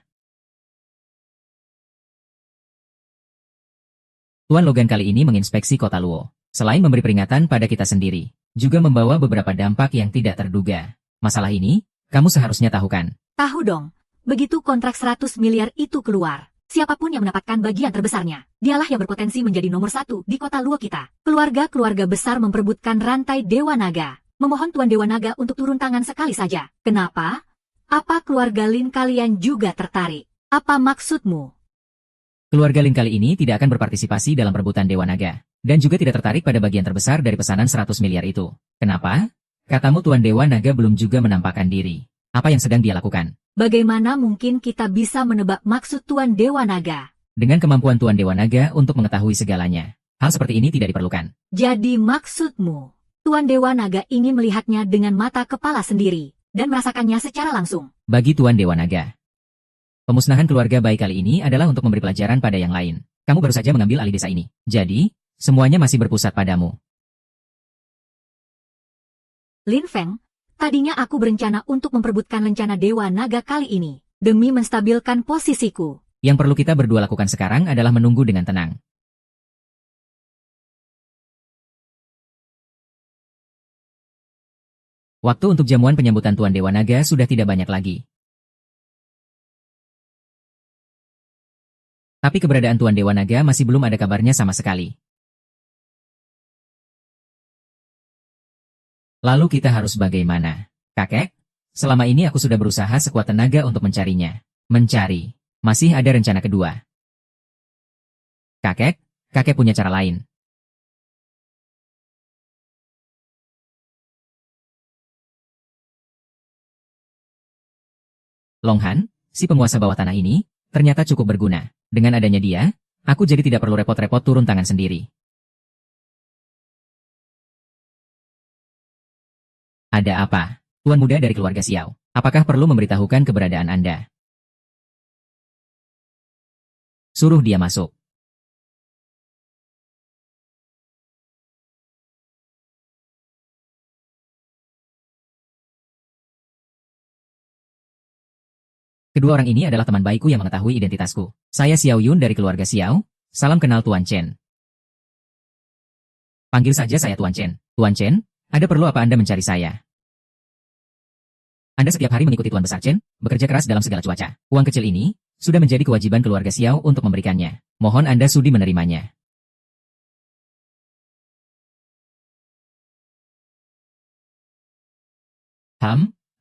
Tuan Logan kali ini menginspeksi kota Luo. Selain memberi peringatan pada kita sendiri, juga membawa beberapa dampak yang tidak terduga. Masalah ini, kamu seharusnya tahu kan? Tahu dong, begitu kontrak 100 miliar itu keluar. Siapapun yang mendapatkan bagian terbesarnya, dialah yang berpotensi menjadi nomor 1 di kota Luo kita. Keluarga-keluarga besar memperebutkan rantai Dewa Naga. Memohon Tuan Dewa Naga untuk turun tangan sekali saja. Kenapa? Apa keluarga Lin kalian juga tertarik? Apa maksudmu? Keluarga Lin kali ini tidak akan berpartisipasi dalam perebutan Dewa Naga, dan juga tidak tertarik pada bagian terbesar dari pesanan 100 miliar itu. Kenapa? Katamu Tuan Dewa Naga belum juga menampakkan diri. Apa yang sedang dia lakukan? Bagaimana mungkin kita bisa menebak maksud Tuan Dewa Naga? Dengan kemampuan Tuan Dewa Naga untuk mengetahui segalanya, hal seperti ini tidak diperlukan. Jadi maksudmu, Tuan Dewa Naga ingin melihatnya dengan mata kepala sendiri, dan merasakannya secara langsung. Bagi Tuan Dewa Naga, pemusnahan keluarga baik kali ini adalah untuk memberi pelajaran pada yang lain. Kamu baru saja mengambil alih desa ini. Jadi, semuanya masih berpusat padamu. Lin Feng, tadinya aku berencana untuk memperebutkan lencana Dewa Naga kali ini, demi menstabilkan posisiku. Yang perlu kita berdua lakukan sekarang adalah menunggu dengan tenang. Waktu untuk jamuan penyambutan Tuan Dewa Naga sudah tidak banyak lagi. Tapi keberadaan Tuan Dewa Naga masih belum ada kabarnya sama sekali. Lalu kita harus bagaimana? Kakek, selama ini aku sudah berusaha sekuat tenaga untuk mencarinya. Mencari. Masih ada rencana kedua. Kakek punya cara lain. Long Han, si penguasa bawah tanah ini, ternyata cukup berguna. Dengan adanya dia, aku jadi tidak perlu repot-repot turun tangan sendiri. Ada apa? Tuan muda dari keluarga Xiao, apakah perlu memberitahukan keberadaan Anda? Suruh dia masuk. Kedua orang ini adalah teman baikku yang mengetahui identitasku. Saya Xiao Yun dari keluarga Xiao. Salam kenal Tuan Chen. Panggil saja saya Tuan Chen. Tuan Chen, ada perlu apa Anda mencari saya? Anda setiap hari mengikuti Tuan Besar Chen, bekerja keras dalam segala cuaca. Uang kecil ini sudah menjadi kewajiban keluarga Xiao untuk memberikannya. Mohon Anda sudi menerimanya.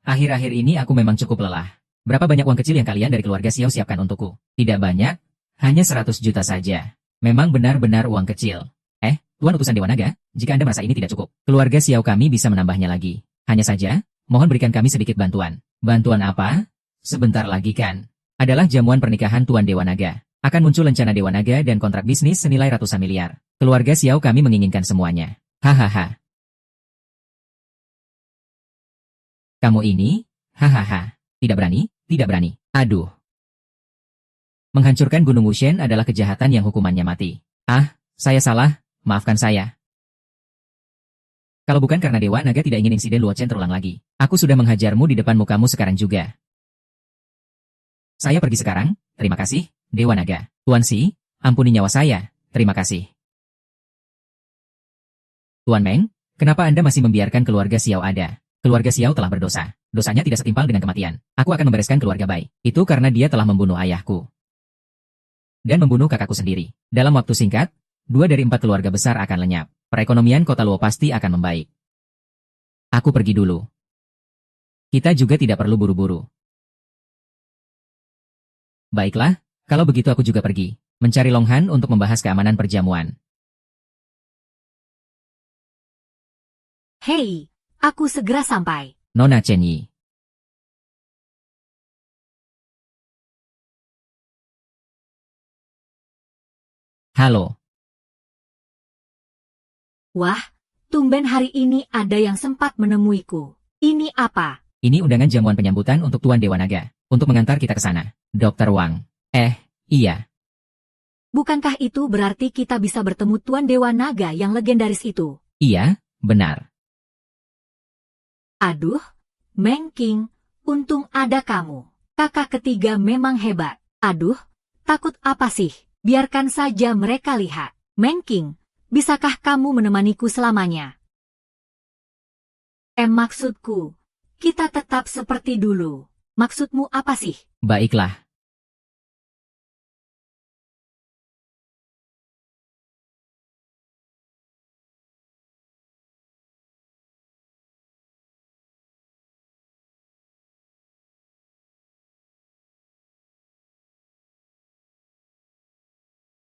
Akhir-akhir ini aku memang cukup lelah. Berapa banyak uang kecil yang kalian dari keluarga Xiao siapkan untukku? Tidak banyak, hanya 100 juta saja. Memang benar-benar uang kecil. Tuan utusan Dewa Naga, jika Anda merasa ini tidak cukup, keluarga Xiao kami bisa menambahnya lagi. Hanya saja, mohon berikan kami sedikit bantuan. Bantuan apa? Sebentar lagi kan. Adalah jamuan pernikahan Tuan Dewa Naga. Akan muncul lencana Dewa Naga dan kontrak bisnis senilai ratusan miliar. Keluarga Xiao kami menginginkan semuanya. Hahaha. Kamu ini? Hahaha. Tidak berani, tidak berani. Aduh. Menghancurkan Gunung Wushen adalah kejahatan yang hukumannya mati. Saya salah, maafkan saya. Kalau bukan karena Dewa Naga tidak ingin insiden Luo Chen terulang lagi, aku sudah menghajarmu di depan mukamu sekarang juga. Saya pergi sekarang, terima kasih, Dewa Naga. Tuan Si, ampuni nyawa saya, terima kasih. Tuan Meng, kenapa Anda masih membiarkan keluarga Xiao ada? Keluarga Xiao telah berdosa. Dosanya tidak setimpal dengan kematian. Aku akan membereskan keluarga Bai. Itu karena dia telah membunuh ayahku. Dan membunuh kakakku sendiri. Dalam waktu singkat, 2 dari 4 keluarga besar akan lenyap. Perekonomian kota Luo pasti akan membaik. Aku pergi dulu. Kita juga tidak perlu buru-buru. Baiklah, kalau begitu aku juga pergi. Mencari Long Han untuk membahas keamanan perjamuan. Hei, aku segera sampai. Nona Chen Yi. Halo. Wah, tumben hari ini ada yang sempat menemuiku. Ini apa? Ini undangan jamuan penyambutan untuk Tuan Dewa Naga. Untuk mengantar kita ke sana. Dr. Wang. Iya. Bukankah itu berarti kita bisa bertemu Tuan Dewa Naga yang legendaris itu? Iya, benar. Aduh, Meng Qing, untung ada kamu. Kakak ketiga memang hebat. Aduh, takut apa sih? Biarkan saja mereka lihat. Meng Qing, bisakah kamu menemaniku selamanya? Maksudku, kita tetap seperti dulu. Maksudmu apa sih? Baiklah.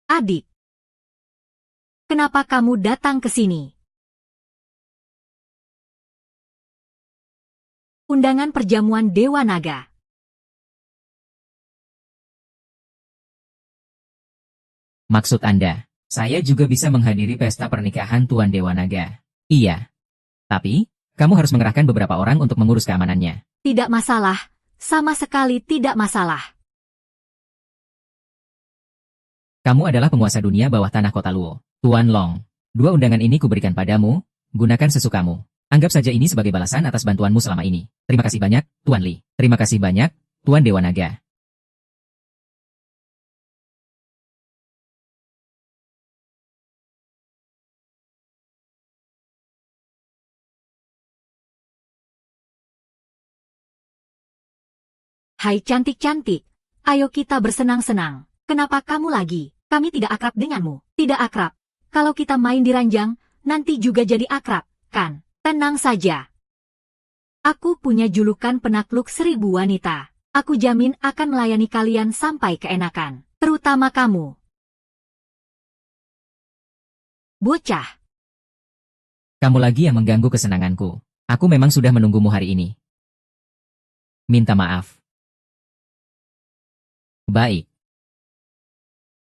Adik, kenapa kamu datang ke sini? Undangan perjamuan Dewa Naga. Maksud Anda, saya juga bisa menghadiri pesta pernikahan Tuan Dewa Naga. Iya. Tapi, kamu harus mengerahkan beberapa orang untuk mengurus keamanannya. Tidak masalah, sama sekali tidak masalah. Kamu adalah penguasa dunia bawah tanah kota Luo. Tuan Long. 2 undangan ini kuberikan padamu, gunakan sesukamu. Anggap saja ini sebagai balasan atas bantuanmu selama ini. Terima kasih banyak, Tuan Li. Terima kasih banyak, Tuan Dewa Naga. Hai cantik-cantik, ayo kita bersenang-senang. Kenapa kamu lagi? Kami tidak akrab denganmu. Tidak akrab. Kalau kita main di ranjang, nanti juga jadi akrab, kan? Tenang saja. Aku punya julukan penakluk 1000 wanita. Aku jamin akan melayani kalian sampai keenakan. Terutama kamu. Bocah. Kamu lagi yang mengganggu kesenanganku. Aku memang sudah menunggumu hari ini. Minta maaf. Baik.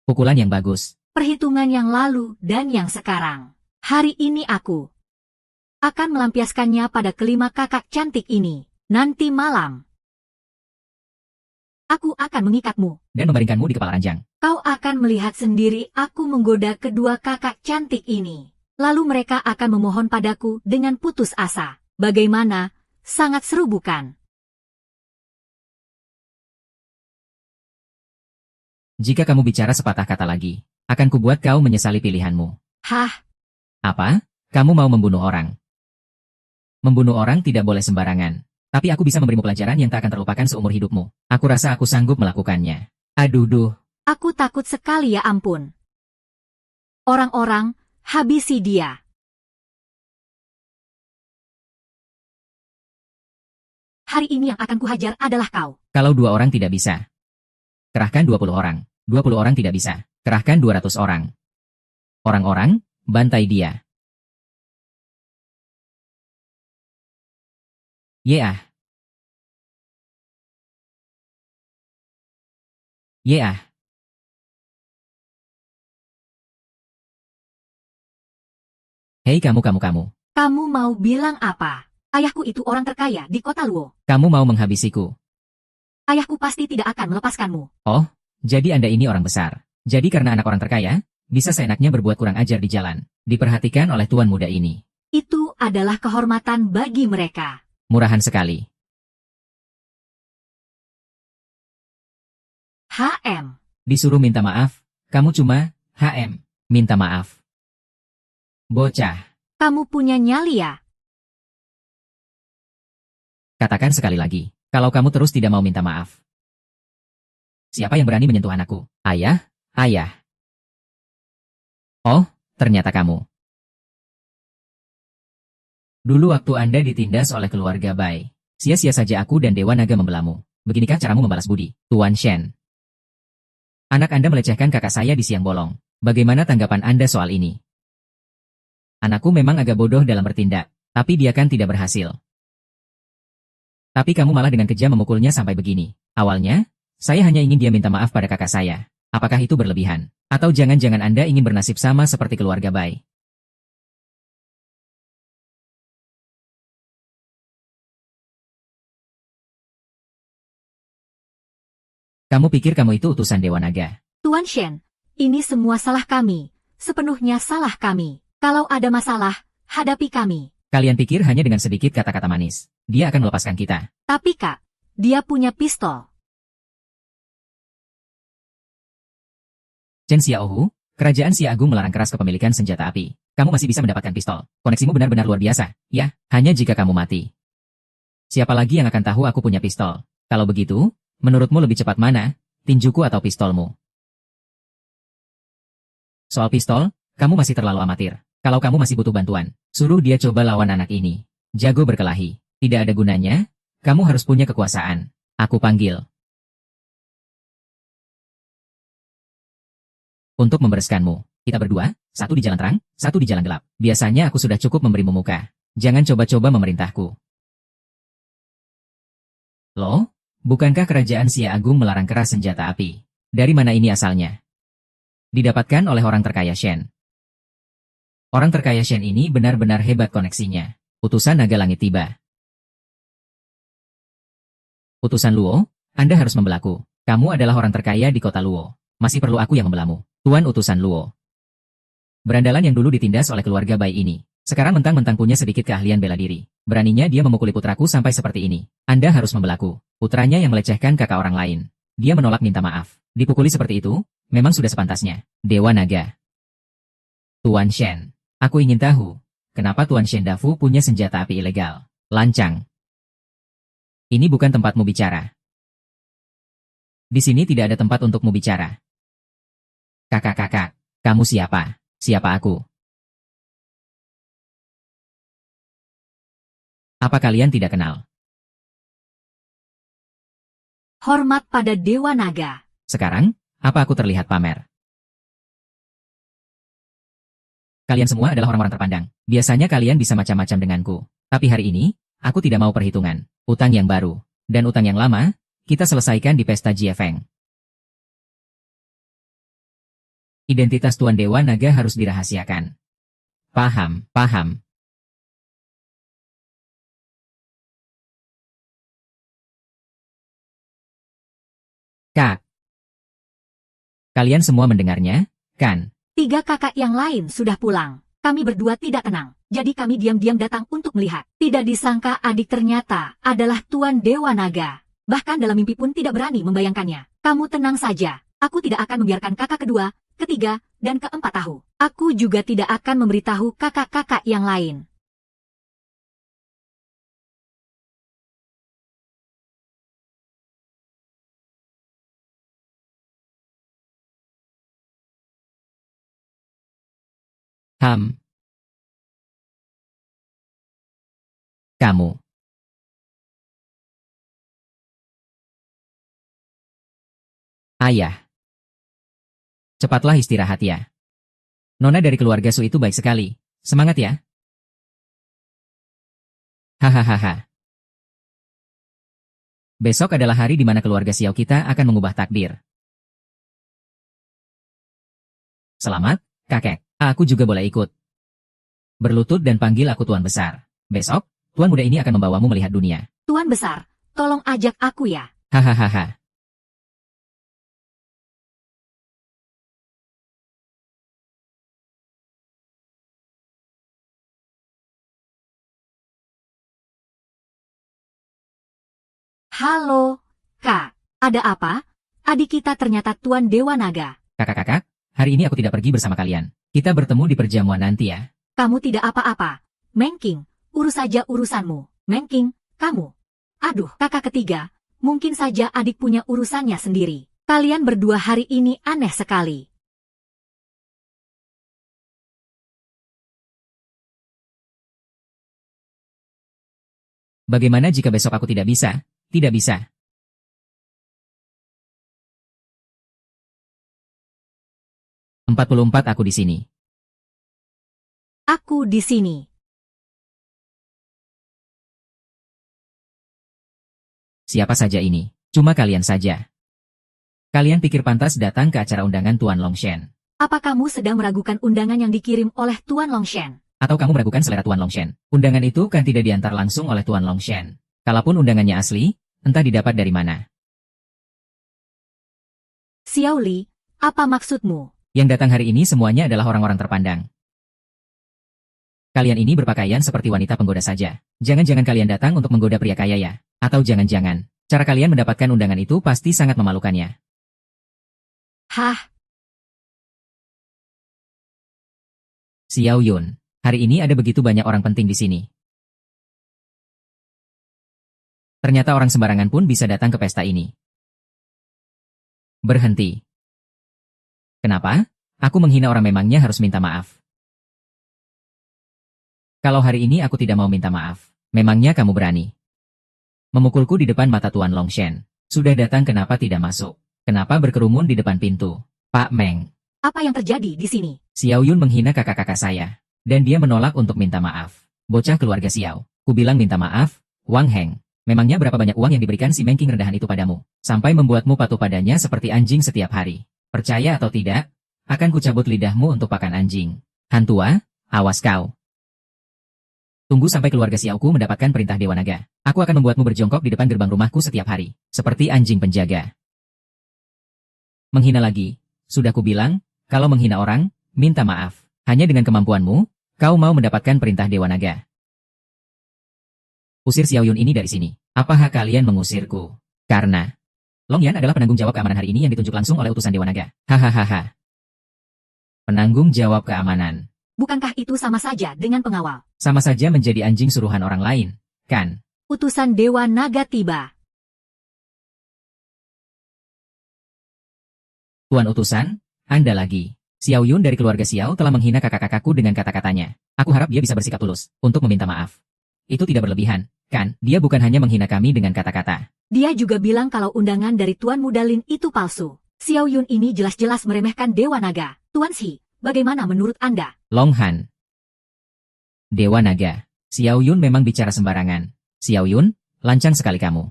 Pukulan yang bagus. Perhitungan yang lalu dan yang sekarang. Hari ini aku akan melampiaskannya pada kelima kakak cantik ini. Nanti malam. Aku akan mengikatmu. Dan membaringkanmu di kepala ranjang. Kau akan melihat sendiri aku menggoda kedua kakak cantik ini. Lalu mereka akan memohon padaku dengan putus asa. Bagaimana? Sangat seru bukan? Jika kamu bicara sepatah kata lagi, akan kubuat kau menyesali pilihanmu. Hah? Apa? Kamu mau membunuh orang? Membunuh orang tidak boleh sembarangan. Tapi aku bisa memberimu pelajaran yang tak akan terlupakan seumur hidupmu. Aku rasa aku sanggup melakukannya. Aduh. Aku takut sekali ya ampun. Orang-orang, habisi dia. Hari ini yang akan kuhajar adalah kau. Kalau 2 orang tidak bisa. Kerahkan 20 orang. 20 orang tidak bisa. Kerahkan 200 orang. Orang-orang, bantai dia. Yeah. Yeah. Hei kamu. Kamu mau bilang apa? Ayahku itu orang terkaya di kota Luo. Kamu mau menghabisiku. Ayahku pasti tidak akan melepaskanmu. Oh, jadi Anda ini orang besar. Jadi karena anak orang terkaya, bisa seenaknya berbuat kurang ajar di jalan. Diperhatikan oleh tuan muda ini. Itu adalah kehormatan bagi mereka. Murahan sekali. HM. Disuruh minta maaf, kamu cuma, HM, minta maaf. Bocah. Kamu punya nyali ya? Katakan sekali lagi. Kalau kamu terus tidak mau minta maaf. Siapa yang berani menyentuh anakku? Ayah? Oh, ternyata kamu. Dulu waktu Anda ditindas oleh keluarga Bai, sia-sia saja aku dan Dewa Naga membelamu. Beginikah caramu membalas budi, Tuan Shen? Anak Anda melecehkan kakak saya di siang bolong. Bagaimana tanggapan Anda soal ini? Anakku memang agak bodoh dalam bertindak, tapi dia kan tidak berhasil. Tapi kamu malah dengan kejam memukulnya sampai begini. Awalnya, saya hanya ingin dia minta maaf pada kakak saya. Apakah itu berlebihan? Atau jangan-jangan Anda ingin bernasib sama seperti keluarga Bai? Kamu pikir kamu itu utusan Dewa Naga? Tuan Shen, ini semua salah kami. Sepenuhnya salah kami. Kalau ada masalah, hadapi kami. Kalian pikir hanya dengan sedikit kata-kata manis, dia akan melepaskan kita. Tapi Kak, dia punya pistol. Chen Xiaohu, Kerajaan Xia Agung melarang keras kepemilikan senjata api. Kamu masih bisa mendapatkan pistol. Koneksimu benar-benar luar biasa. Ya, hanya jika kamu mati. Siapa lagi yang akan tahu aku punya pistol? Kalau begitu, menurutmu lebih cepat mana, tinjuku atau pistolmu? Soal pistol, kamu masih terlalu amatir. Kalau kamu masih butuh bantuan, suruh dia coba lawan anak ini. Jago berkelahi. Tidak ada gunanya, kamu harus punya kekuasaan. Aku panggil. Untuk membereskanmu, kita berdua, satu di jalan terang, satu di jalan gelap. Biasanya aku sudah cukup memberimu muka. Jangan coba-coba memerintahku. Loh, bukankah Kerajaan Xia Agung melarang keras senjata api? Dari mana ini asalnya? Didapatkan oleh orang terkaya Shen. Orang terkaya Shen ini benar-benar hebat koneksinya. Utusan Naga Langit tiba. Utusan Luo, Anda harus membelaku. Kamu adalah orang terkaya di kota Luo. Masih perlu aku yang membelamu. Tuan utusan Luo. Berandalan yang dulu ditindas oleh keluarga Bai ini. Sekarang mentang-mentang punya sedikit keahlian bela diri. Beraninya dia memukuli putraku sampai seperti ini. Anda harus membelaku. Putranya yang melecehkan kakak orang lain. Dia menolak minta maaf. Dipukuli seperti itu, memang sudah sepantasnya. Dewa Naga. Tuan Shen. Aku ingin tahu, kenapa Tuan Shen Dafu punya senjata api ilegal? Lancang. Ini bukan tempatmu bicara. Di sini tidak ada tempat untukmu bicara. Kakak-kakak, kamu siapa? Siapa aku? Apa kalian tidak kenal? Hormat pada Dewa Naga. Sekarang, apa aku terlihat pamer? Kalian semua adalah orang-orang terpandang. Biasanya kalian bisa macam-macam denganku. Tapi hari ini, aku tidak mau perhitungan. Utang yang baru, dan utang yang lama, kita selesaikan di pesta Jiefeng. Identitas Tuan Dewa Naga harus dirahasiakan. Paham, paham. Kak. Kalian semua mendengarnya, kan? 3 kakak yang lain sudah pulang. Kami berdua tidak tenang. Jadi kami diam-diam datang untuk melihat. Tidak disangka adik ternyata adalah Tuan Dewa Naga. Bahkan dalam mimpi pun tidak berani membayangkannya. Kamu tenang saja. Aku tidak akan membiarkan kakak kedua, ketiga, dan keempat tahu. Aku juga tidak akan memberitahu kakak-kakak yang lain. Kamu. Ayah. Cepatlah istirahat ya. Nona dari keluarga Su itu baik sekali. Semangat ya. Hahaha. Besok adalah hari di mana keluarga Xiao kita akan mengubah takdir. Selamat, kakek. Aku juga boleh ikut. Berlutut dan panggil aku Tuan Besar. Besok, Tuan muda ini akan membawamu melihat dunia. Tuan Besar, tolong ajak aku ya. Hahaha. Halo, Kak. Ada apa? Adik kita ternyata Tuan Dewa Naga. Kakak-kakak, hari ini aku tidak pergi bersama kalian. Kita bertemu di perjamuan nanti ya. Kamu tidak apa-apa. Mengking, urus saja urusanmu. Mengking, kamu. Aduh, kakak ketiga. Mungkin saja adik punya urusannya sendiri. Kalian berdua hari ini aneh sekali. Bagaimana jika besok aku tidak bisa? Tidak bisa. "44 aku di sini." Aku di sini. Siapa saja ini? Cuma kalian saja. Kalian pikir pantas datang ke acara undangan Tuan Longshen? Apa kamu sedang meragukan undangan yang dikirim oleh Tuan Longshen? Atau kamu meragukan selera Tuan Longshen? Undangan itu kan tidak diantar langsung oleh Tuan Longshen. Kalaupun undangannya asli, entah didapat dari mana. Xiao Li, apa maksudmu? Yang datang hari ini semuanya adalah orang-orang terpandang. Kalian ini berpakaian seperti wanita penggoda saja. Jangan-jangan kalian datang untuk menggoda pria kaya ya? Atau jangan-jangan, cara kalian mendapatkan undangan itu pasti sangat memalukannya. Hah? Xiao Yun, hari ini ada begitu banyak orang penting di sini. Ternyata orang sembarangan pun bisa datang ke pesta ini. Berhenti. Kenapa? Aku menghina orang memangnya harus minta maaf. Kalau hari ini aku tidak mau minta maaf, memangnya kamu berani memukulku di depan mata Tuan Longshen. Sudah datang kenapa tidak masuk? Kenapa berkerumun di depan pintu? Pak Meng. Apa yang terjadi di sini? Xiao Yun menghina kakak-kakak saya. Dan dia menolak untuk minta maaf. Bocah keluarga Xiao. Ku bilang minta maaf, Wang Heng. Memangnya berapa banyak uang yang diberikan si Mengking rendahan itu padamu? Sampai membuatmu patuh padanya seperti anjing setiap hari. Percaya atau tidak, akan kucabut lidahmu untuk pakan anjing. Hantua, awas kau. Tunggu sampai keluarga Xiaoku mendapatkan perintah Dewa Naga. Aku akan membuatmu berjongkok di depan gerbang rumahku setiap hari. Seperti anjing penjaga. Menghina lagi. Sudah kubilang, kalau menghina orang, minta maaf. Hanya dengan kemampuanmu, Kau mau mendapatkan perintah Dewa Naga. Usir Xiao Yun ini dari sini. Apa hak kalian mengusirku? Karena Long Yan adalah penanggung jawab keamanan hari ini yang ditunjuk langsung oleh utusan Dewa Naga. Hahaha. Penanggung jawab keamanan. Bukankah itu sama saja dengan pengawal? Sama saja menjadi anjing suruhan orang lain, kan? Utusan Dewa Naga tiba. Tuan utusan, Anda lagi. Xiao Yun dari keluarga Xiao telah menghina kakak-kakakku dengan kata-katanya. Aku harap dia bisa bersikap tulus untuk meminta maaf. Itu tidak berlebihan, kan? Dia bukan hanya menghina kami dengan kata-kata. Dia juga bilang kalau undangan dari Tuan Muda Lin itu palsu. Xiao Yun ini jelas-jelas meremehkan Dewa Naga. Tuan Xi, bagaimana menurut Anda? Long Han. Dewa Naga. Xiao Yun memang bicara sembarangan. Xiao Yun, lancang sekali kamu.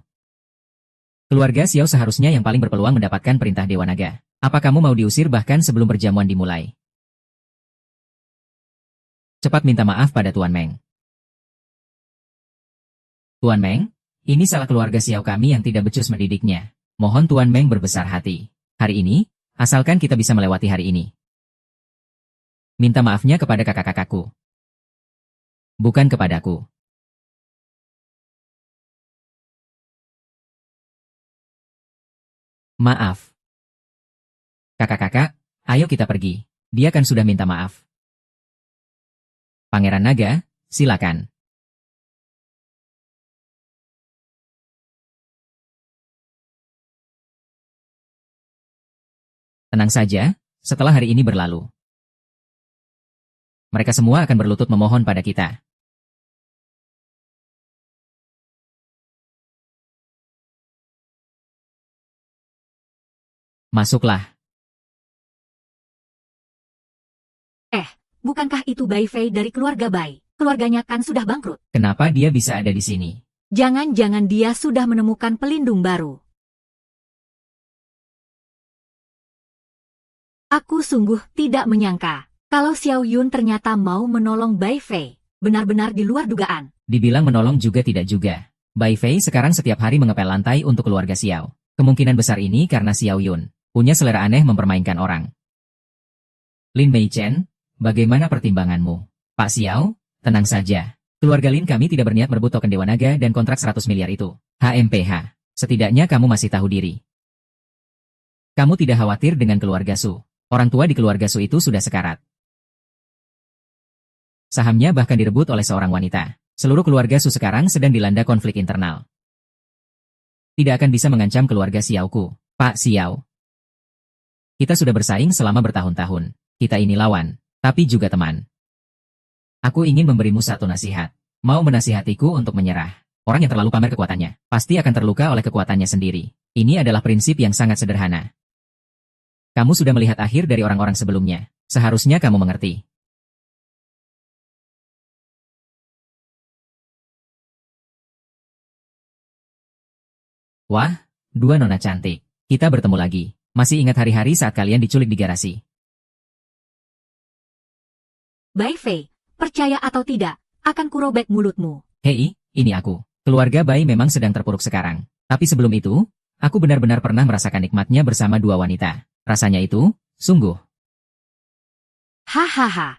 Keluarga Xiao seharusnya yang paling berpeluang mendapatkan perintah Dewa Naga. Apa kamu mau diusir bahkan sebelum perjamuan dimulai? Cepat minta maaf pada Tuan Meng. Tuan Meng, ini salah keluarga Xiao kami yang tidak becus mendidiknya. Mohon Tuan Meng berbesar hati. Hari ini, asalkan kita bisa melewati hari ini. Minta maafnya kepada kakak-kakakku. Bukan kepadaku. Maaf. Kakak-kakak, ayo kita pergi. Dia kan sudah minta maaf. Pangeran Naga, silakan. Tenang saja, setelah hari ini berlalu. Mereka semua akan berlutut memohon pada kita. Masuklah. Bukankah itu Bai Fei dari keluarga Bai? Keluarganya kan sudah bangkrut. Kenapa dia bisa ada di sini? Jangan-jangan dia sudah menemukan pelindung baru. Aku sungguh tidak menyangka kalau Xiao Yun ternyata mau menolong Bai Fei. Benar-benar di luar dugaan. Dibilang menolong juga tidak juga. Bai Fei sekarang setiap hari mengepel lantai untuk keluarga Xiao. Kemungkinan besar ini karena Xiao Yun punya selera aneh mempermainkan orang. Lin Mei Chen, bagaimana pertimbanganmu? Pak Xiao, tenang saja. Keluarga Lin kami tidak berniat merebut token Dewa Naga dan kontrak 100 miliar itu. HMPH. Setidaknya kamu masih tahu diri. Kamu tidak khawatir dengan keluarga Su. Orang tua di keluarga Su itu sudah sekarat. Sahamnya bahkan direbut oleh seorang wanita. Seluruh keluarga Su sekarang sedang dilanda konflik internal. Tidak akan bisa mengancam keluarga Xiaoku. Pak Xiao. Kita sudah bersaing selama bertahun-tahun. Kita ini lawan, tapi juga teman. Aku ingin memberimu satu nasihat. Mau menasihatiku untuk menyerah. Orang yang terlalu pamer kekuatannya, pasti akan terluka oleh kekuatannya sendiri. Ini adalah prinsip yang sangat sederhana. Kamu sudah melihat akhir dari orang-orang sebelumnya. Seharusnya kamu mengerti. Wah, dua nona cantik. Kita bertemu lagi. Masih ingat hari-hari saat kalian diculik di garasi? Bai Fei, percaya atau tidak, akan kurobek mulutmu. Hei, ini aku. Keluarga Bai memang sedang terpuruk sekarang. Tapi sebelum itu, aku benar-benar pernah merasakan nikmatnya bersama dua wanita. Rasanya itu, sungguh. Hahaha.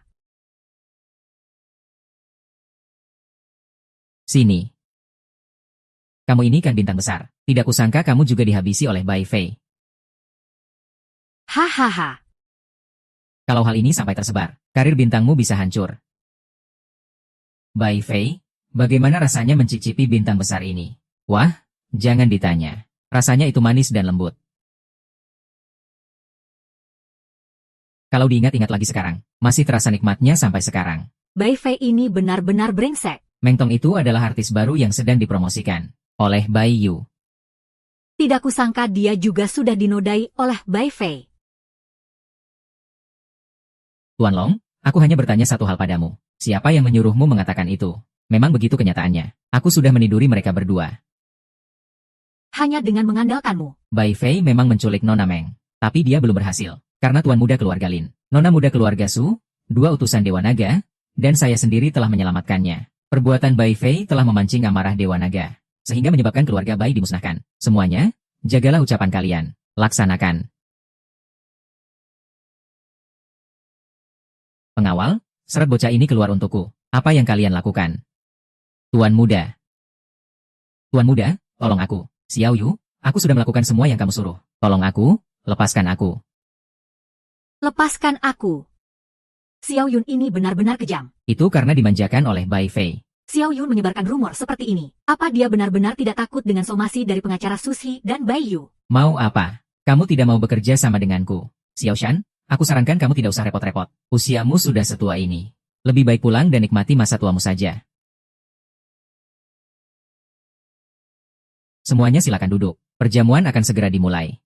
Sini. Kamu ini kan bintang besar. Tidak kusangka kamu juga dihabisi oleh Bai Fei. Hahaha. Kalau hal ini sampai tersebar, karir bintangmu bisa hancur. Bai Fei, bagaimana rasanya mencicipi bintang besar ini? Wah, jangan ditanya. Rasanya itu manis dan lembut. Kalau diingat-ingat lagi sekarang, masih terasa nikmatnya sampai sekarang. Bai Fei ini benar-benar brengsek. Meng Tong itu adalah artis baru yang sedang dipromosikan oleh Bai Yu. Tidak kusangka dia juga sudah dinodai oleh Bai Fei. Tuan Long, aku hanya bertanya satu hal padamu. Siapa yang menyuruhmu mengatakan itu? Memang begitu kenyataannya. Aku sudah meniduri mereka berdua. Hanya dengan mengandalkanmu. Bai Fei memang menculik Nona Meng. Tapi dia belum berhasil. Karena Tuan Muda keluarga Lin, Nona Muda keluarga Su, dua utusan Dewa Naga, dan saya sendiri telah menyelamatkannya. Perbuatan Bai Fei telah memancing amarah Dewa Naga, sehingga menyebabkan keluarga Bai dimusnahkan. Semuanya, jagalah ucapan kalian. Laksanakan. Pengawal, Seret bocah ini keluar untukku. Apa yang kalian lakukan? Tuan muda. Tuan muda, tolong aku. Xiao Yu, aku sudah melakukan semua yang kamu suruh. Tolong aku, lepaskan aku. Lepaskan aku. Xiao Yun ini benar-benar kejam. Itu karena dimanjakan oleh Bai Fei. Xiao Yun menyebarkan rumor seperti ini. Apa dia benar-benar tidak takut dengan somasi dari pengacara Sushi dan Bai Yu? Mau apa? Kamu tidak mau bekerja sama denganku. Xiao Shan, aku sarankan kamu tidak usah repot-repot. Usiamu sudah setua ini. Lebih baik pulang dan nikmati masa tuamu saja. Semuanya silakan duduk. Perjamuan akan segera dimulai.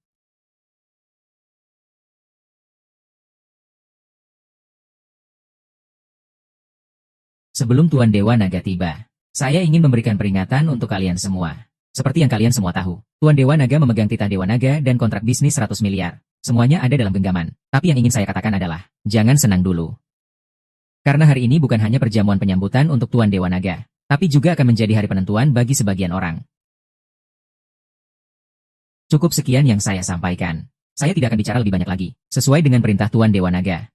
Sebelum Tuan Dewa Naga tiba, saya ingin memberikan peringatan untuk kalian semua. Seperti yang kalian semua tahu, Tuan Dewa Naga memegang titah Dewa Naga dan kontrak bisnis 100 miliar. Semuanya ada dalam genggaman. Tapi yang ingin saya katakan adalah, jangan senang dulu. Karena hari ini bukan hanya perjamuan penyambutan untuk Tuan Dewa Naga, tapi juga akan menjadi hari penentuan bagi sebagian orang. Cukup sekian yang saya sampaikan. Saya tidak akan bicara lebih banyak lagi, sesuai dengan perintah Tuan Dewa Naga.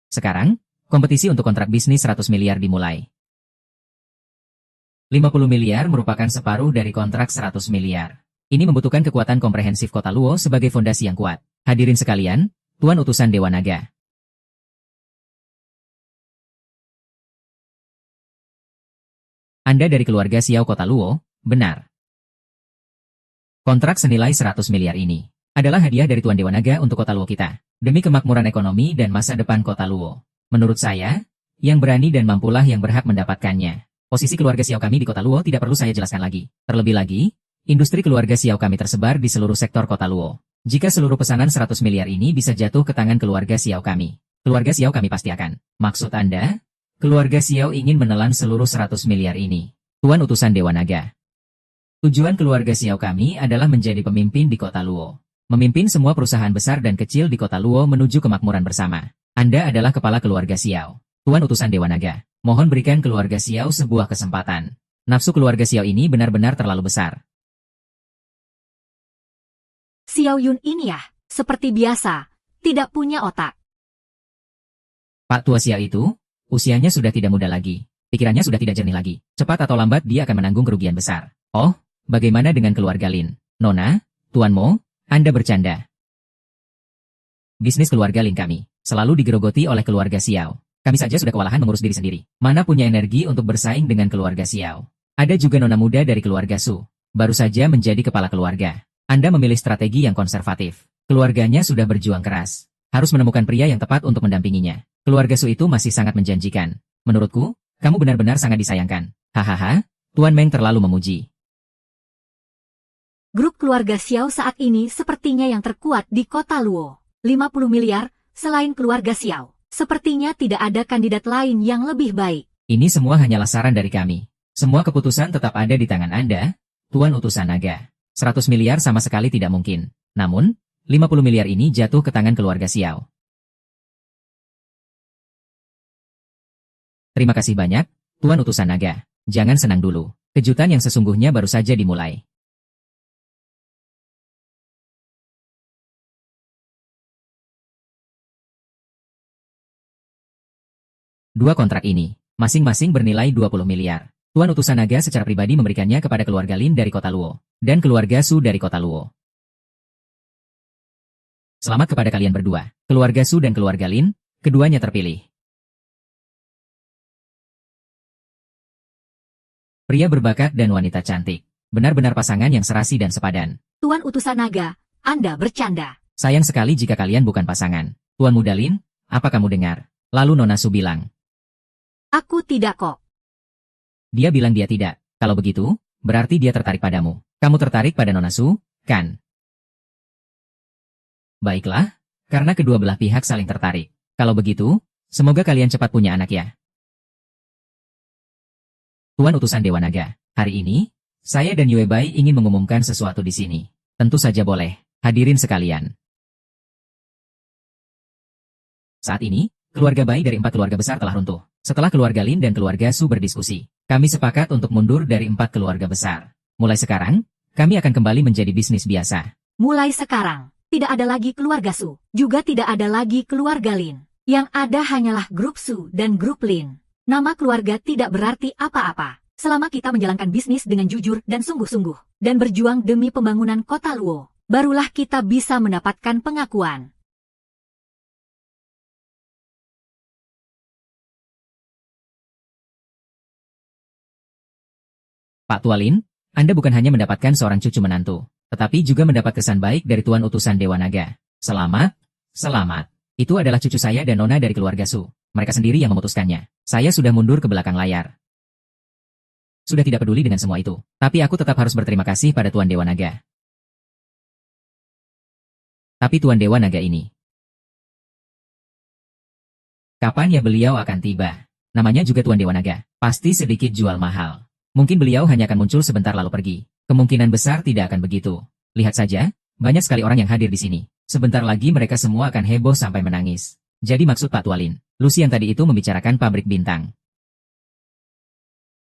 Sekarang, kompetisi untuk kontrak bisnis 100 miliar dimulai. 50 miliar merupakan separuh dari kontrak 100 miliar. Ini membutuhkan kekuatan komprehensif Kota Luo sebagai fondasi yang kuat. Hadirin sekalian, Tuan Utusan Dewa Naga. Anda dari keluarga Xiao Kota Luo, benar. Kontrak senilai 100 miliar ini adalah hadiah dari Tuan Dewa Naga untuk Kota Luo kita, demi kemakmuran ekonomi dan masa depan Kota Luo. Menurut saya, yang berani dan mampulah yang berhak mendapatkannya. Posisi keluarga Xiao kami di Kota Luo tidak perlu saya jelaskan lagi. Terlebih lagi, industri keluarga Xiao kami tersebar di seluruh sektor Kota Luo. Jika seluruh pesanan 100 miliar ini bisa jatuh ke tangan keluarga Xiao kami, keluarga Xiao kami pasti akan. Maksud Anda? Keluarga Xiao ingin menelan seluruh 100 miliar ini. Tuan Utusan Dewa Naga. Tujuan keluarga Xiao kami adalah menjadi pemimpin di Kota Luo. Memimpin semua perusahaan besar dan kecil di Kota Luo menuju kemakmuran bersama. Anda adalah kepala keluarga Xiao. Tuan Utusan Dewa Naga, mohon berikan keluarga Xiao sebuah kesempatan. Nafsu keluarga Xiao ini benar-benar terlalu besar. Xiao Yun ini ya, seperti biasa, tidak punya otak. Pak tua Xiao itu, usianya sudah tidak muda lagi. Pikirannya sudah tidak jernih lagi. Cepat atau lambat dia akan menanggung kerugian besar. Oh, bagaimana dengan keluarga Lin? Nona, Tuan Mo, Anda bercanda. Bisnis keluarga Lin kami selalu digerogoti oleh keluarga Xiao. Kami saja sudah kewalahan mengurus diri sendiri. Mana punya energi untuk bersaing dengan keluarga Xiao? Ada juga nona muda dari keluarga Su. Baru saja menjadi kepala keluarga. Anda memilih strategi yang konservatif. Keluarganya sudah berjuang keras. Harus menemukan pria yang tepat untuk mendampinginya. Keluarga Su itu masih sangat menjanjikan. Menurutku, kamu benar-benar sangat disayangkan. Hahaha, Tuan Meng terlalu memuji. Grup keluarga Xiao saat ini sepertinya yang terkuat di Kota Luo. 50 miliar, selain keluarga Xiao. Sepertinya tidak ada kandidat lain yang lebih baik. Ini semua hanyalah saran dari kami. Semua keputusan tetap ada di tangan Anda, Tuan Utusan Naga. 100 miliar sama sekali tidak mungkin. Namun, 50 miliar ini jatuh ke tangan keluarga Xiao. Terima kasih banyak, Tuan Utusan Naga. Jangan senang dulu. Kejutan yang sesungguhnya baru saja dimulai. Dua kontrak ini, masing-masing bernilai 20 miliar. Tuan Utusan Naga secara pribadi memberikannya kepada keluarga Lin dari Kota Luo, dan keluarga Su dari Kota Luo. Selamat kepada kalian berdua, keluarga Su dan keluarga Lin, keduanya terpilih. Pria berbakat dan wanita cantik. Benar-benar pasangan yang serasi dan sepadan. Tuan Utusan Naga, Anda bercanda. Sayang sekali jika kalian bukan pasangan. Tuan Muda Lin, apa kamu dengar? Lalu Nona Su bilang. Aku tidak kok. Dia bilang dia tidak. Kalau begitu, berarti dia tertarik padamu. Kamu tertarik pada Nona Su, kan? Baiklah, karena kedua belah pihak saling tertarik. Kalau begitu, semoga kalian cepat punya anak ya. Tuan Utusan Dewa Naga, hari ini, saya dan Yue Bai ingin mengumumkan sesuatu di sini. Tentu saja boleh, hadirin sekalian. Saat ini, keluarga Bai dari 4 keluarga besar telah runtuh. Setelah keluarga Lin dan keluarga Su berdiskusi, kami sepakat untuk mundur dari 4 keluarga besar. Mulai sekarang, kami akan kembali menjadi bisnis biasa. Mulai sekarang, tidak ada lagi keluarga Su, juga tidak ada lagi keluarga Lin. Yang ada hanyalah grup Su dan grup Lin. Nama keluarga tidak berarti apa-apa. Selama kita menjalankan bisnis dengan jujur dan sungguh-sungguh, dan berjuang demi pembangunan kota Luo, barulah kita bisa mendapatkan pengakuan. Pak Tualin, Anda bukan hanya mendapatkan seorang cucu menantu, tetapi juga mendapat kesan baik dari Tuan Utusan Dewa Naga. Selamat, selamat. Itu adalah cucu saya dan Nona dari keluarga Su. Mereka sendiri yang memutuskannya. Saya sudah mundur ke belakang layar. Sudah tidak peduli dengan semua itu. Tapi aku tetap harus berterima kasih pada Tuan Dewa Naga. Tapi Tuan Dewa Naga ini. Kapan ya beliau akan tiba? Namanya juga Tuan Dewa Naga. Pasti sedikit jual mahal. Mungkin beliau hanya akan muncul sebentar lalu pergi. Kemungkinan besar tidak akan begitu. Lihat saja, banyak sekali orang yang hadir di sini. Sebentar lagi mereka semua akan heboh sampai menangis. Jadi maksud Pak Tualin, Lucy yang tadi itu membicarakan pabrik bintang.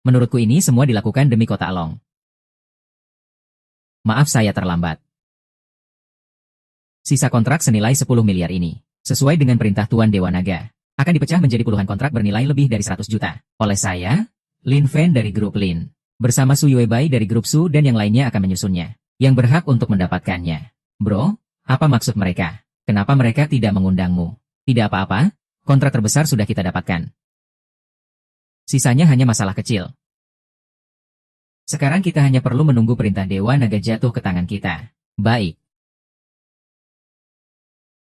Menurutku ini semua dilakukan demi kota Along. Maaf saya terlambat. Sisa kontrak senilai 10 miliar ini, sesuai dengan perintah Tuan Dewa Naga, akan dipecah menjadi puluhan kontrak bernilai lebih dari 100 juta. Oleh saya, Lin Fen dari grup Lin, bersama Su Yuebai dari grup Su dan yang lainnya akan menyusunnya, yang berhak untuk mendapatkannya. Bro, apa maksud mereka? Kenapa mereka tidak mengundangmu? Tidak apa-apa, kontrak terbesar sudah kita dapatkan. Sisanya hanya masalah kecil. Sekarang kita hanya perlu menunggu perintah Dewa Naga jatuh ke tangan kita. Baik.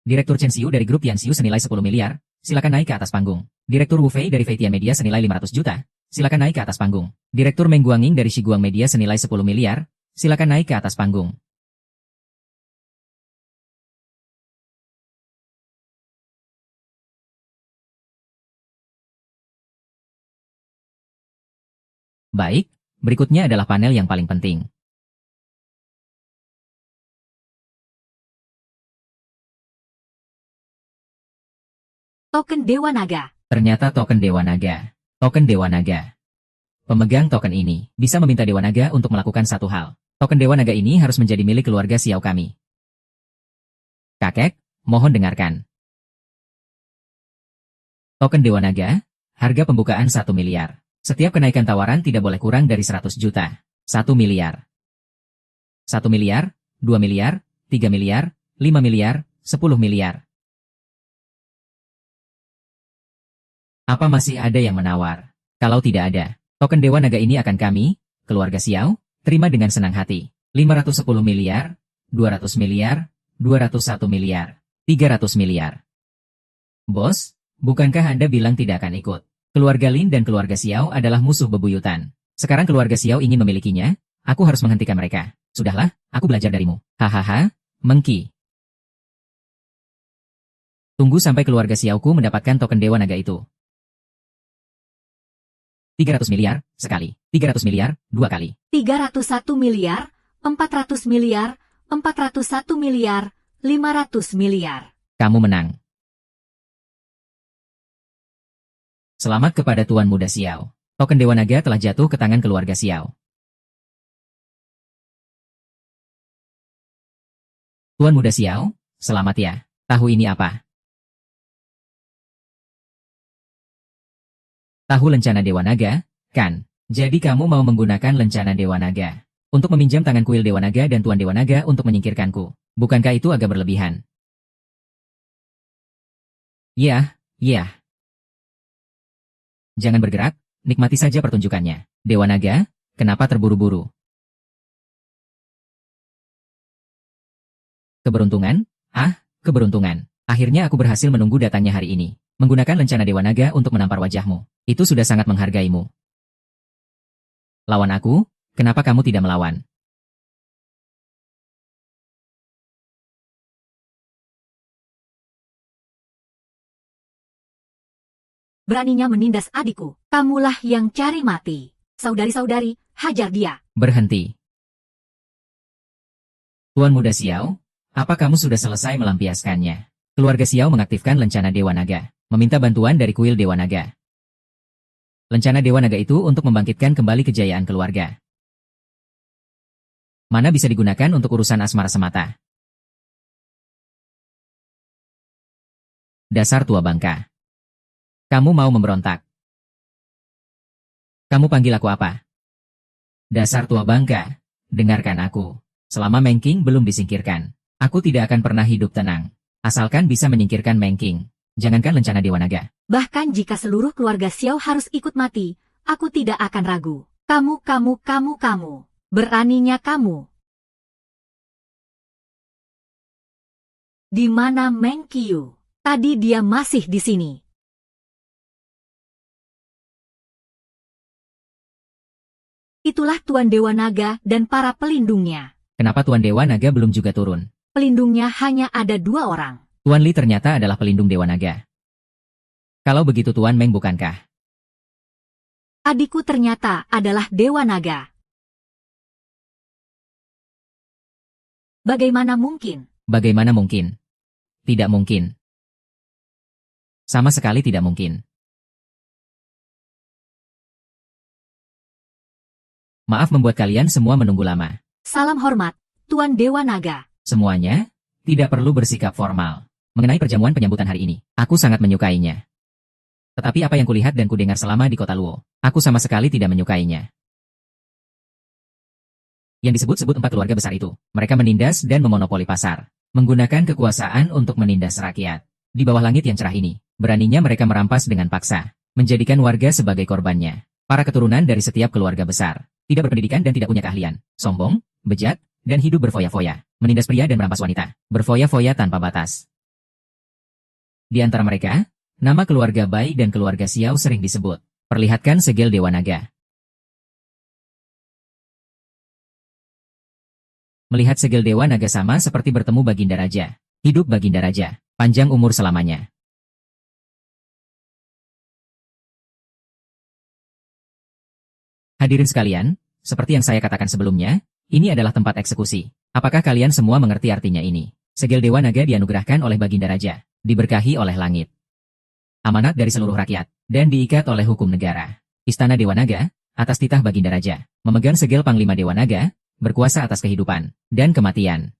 Direktur Chen Xiu dari grup Yan Xiu senilai 10 miliar, silakan naik ke atas panggung. Direktur Wu Fei dari Feitia Media senilai 500 juta, silakan naik ke atas panggung. Direktur Meng Guanging dari Shiguang Media senilai 10 miliar, silakan naik ke atas panggung. Baik, berikutnya adalah panel yang paling penting. Token Dewa Naga. Ternyata token Dewa Naga. Token Dewa Naga. Pemegang token ini bisa meminta Dewa Naga untuk melakukan satu hal. Token Dewa Naga ini harus menjadi milik keluarga Xiao kami. Kakek, mohon dengarkan. Token Dewa Naga, harga pembukaan 1 miliar. Setiap kenaikan tawaran tidak boleh kurang dari 100 juta. 1 miliar. 1 miliar, 2 miliar, 3 miliar, 5 miliar, 10 miliar. Apa masih ada yang menawar? Kalau tidak ada, token Dewa Naga ini akan kami, keluarga Xiao, terima dengan senang hati. 510 miliar, 200 miliar, 201 miliar, 300 miliar. Bos, bukankah Anda bilang tidak akan ikut? Keluarga Lin dan keluarga Xiao adalah musuh bebuyutan. Sekarang keluarga Xiao ingin memilikinya, aku harus menghentikan mereka. Sudahlah, aku belajar darimu. Hahaha, Mengki. Tunggu sampai keluarga Xiaoku mendapatkan token Dewa Naga itu. 300 miliar, sekali. 300 miliar, 2 kali. 301 miliar, 400 miliar, 401 miliar, 500 miliar. Kamu menang. Selamat kepada Tuan Muda Xiao. Token Dewa Naga telah jatuh ke tangan keluarga Xiao. Tuan Muda Xiao, selamat ya. Tahu ini apa? Tahu lencana Dewa Naga, kan? Jadi kamu mau menggunakan lencana Dewa Naga untuk meminjam tangan kuil Dewa Naga dan Tuan Dewa Naga untuk menyingkirkanku. Bukankah itu agak berlebihan? Ya. Jangan bergerak, nikmati saja pertunjukannya. Dewa Naga, kenapa terburu-buru? Keberuntungan? Keberuntungan. Akhirnya aku berhasil menunggu datangnya hari ini. Menggunakan lencana Dewa Naga untuk menampar wajahmu. Itu sudah sangat menghargaimu. Lawan aku, kenapa kamu tidak melawan? Beraninya menindas adikku. Kamulah yang cari mati. Saudari-saudari, hajar dia. Berhenti. Tuan Muda Xiao, apa kamu sudah selesai melampiaskannya? Keluarga Xiao mengaktifkan lencana Dewa Naga, meminta bantuan dari kuil Dewa Naga. Lencana Dewa Naga itu untuk membangkitkan kembali kejayaan keluarga. Mana bisa digunakan untuk urusan asmara semata. Dasar tua bangka. Kamu mau memberontak? Kamu panggil aku apa? Dasar tua bangka, dengarkan aku. Selama Meng Qing belum disingkirkan, aku tidak akan pernah hidup tenang. Asalkan bisa menyingkirkan Meng Qing. Jangankan lencana Dewa Naga. Bahkan jika seluruh keluarga Xiao harus ikut mati, aku tidak akan ragu. Kamu. Beraninya kamu. Di mana Meng Qiu? Tadi dia masih di sini. Itulah Tuan Dewa Naga dan para pelindungnya. Kenapa Tuan Dewa Naga belum juga turun? Pelindungnya hanya ada 2 orang. Tuan Li ternyata adalah pelindung Dewa Naga. Kalau begitu Tuan Meng bukankah? Adikku ternyata adalah Dewa Naga. Bagaimana mungkin? Bagaimana mungkin? Tidak mungkin. Sama sekali tidak mungkin. Maaf membuat kalian semua menunggu lama. Salam hormat, Tuan Dewa Naga. Semuanya, tidak perlu bersikap formal. Mengenai perjamuan penyambutan hari ini, aku sangat menyukainya. Tetapi apa yang kulihat dan kudengar selama di kota Luo, aku sama sekali tidak menyukainya. Yang disebut-sebut 4 keluarga besar itu, mereka menindas dan memonopoli pasar, menggunakan kekuasaan untuk menindas rakyat. Di bawah langit yang cerah ini, beraninya mereka merampas dengan paksa, menjadikan warga sebagai korbannya. Para keturunan dari setiap keluarga besar, tidak berpendidikan dan tidak punya keahlian, sombong, bejat, dan hidup berfoya-foya, menindas pria dan merampas wanita, berfoya-foya tanpa batas. Di antara mereka, nama keluarga Bai dan keluarga Xiao sering disebut. Perlihatkan segel Dewa Naga. Melihat segel Dewa Naga sama seperti bertemu Baginda Raja. Hidup Baginda Raja, panjang umur selamanya. Hadirin sekalian, seperti yang saya katakan sebelumnya, ini adalah tempat eksekusi. Apakah kalian semua mengerti artinya ini? Segel Dewa Naga dianugerahkan oleh Baginda Raja, diberkahi oleh langit. Amanat dari seluruh rakyat, dan diikat oleh hukum negara. Istana Dewa Naga, atas titah Baginda Raja, memegang segel Panglima Dewa Naga, berkuasa atas kehidupan, dan kematian.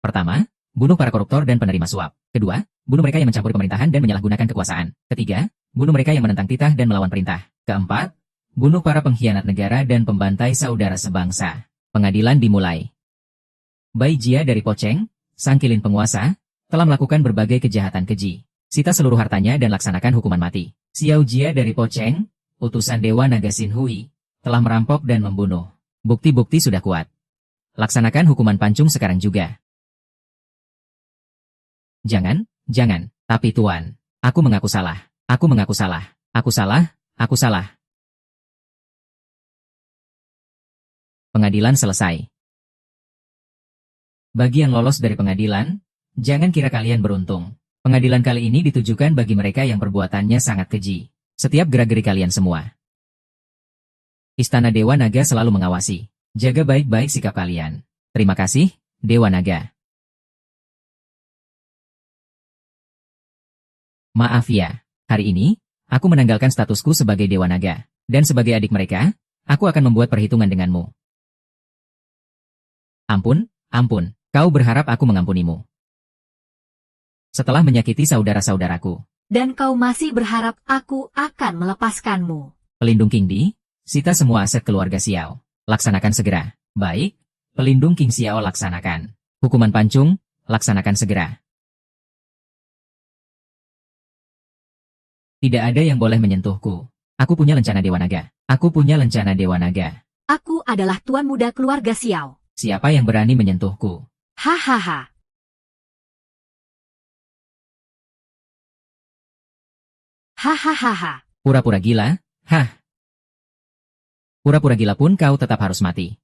Pertama, bunuh para koruptor dan penerima suap. Kedua, bunuh mereka yang mencampuri pemerintahan dan menyalahgunakan kekuasaan. Ketiga, bunuh mereka yang menentang titah dan melawan perintah. Keempat, bunuh para pengkhianat negara dan pembantai saudara sebangsa. Pengadilan dimulai. Bai Jia dari Poceng, sang kilin penguasa, telah melakukan berbagai kejahatan keji. Sita seluruh hartanya dan laksanakan hukuman mati. Xiao Jia dari Poceng, utusan Dewa Naga Xin Hui, telah merampok dan membunuh. Bukti-bukti sudah kuat. Laksanakan hukuman pancung sekarang juga. Jangan, tapi Tuan, aku mengaku salah. Aku salah. Pengadilan selesai. Bagi yang lolos dari pengadilan, jangan kira kalian beruntung. Pengadilan kali ini ditujukan bagi mereka yang perbuatannya sangat keji. Setiap gerak-geri kalian semua. Istana Dewa Naga selalu mengawasi. Jaga baik-baik sikap kalian. Terima kasih, Dewa Naga. Maaf ya, hari ini, aku menanggalkan statusku sebagai Dewa Naga. Dan sebagai adik mereka, aku akan membuat perhitungan denganmu. Ampun, kau berharap aku mengampunimu. Setelah menyakiti saudara-saudaraku. Dan kau masih berharap aku akan melepaskanmu. Pelindung King Di, sita semua aset keluarga Xiao. Laksanakan segera. Baik, pelindung King Xiao laksanakan. Hukuman pancung, laksanakan segera. Tidak ada yang boleh menyentuhku. Aku punya lencana Dewa Naga. Aku adalah tuan muda keluarga Xiao. Siapa yang berani menyentuhku? Hahaha. Hahaha. Pura-pura gila? Hah. Pura-pura gila pun kau tetap harus mati.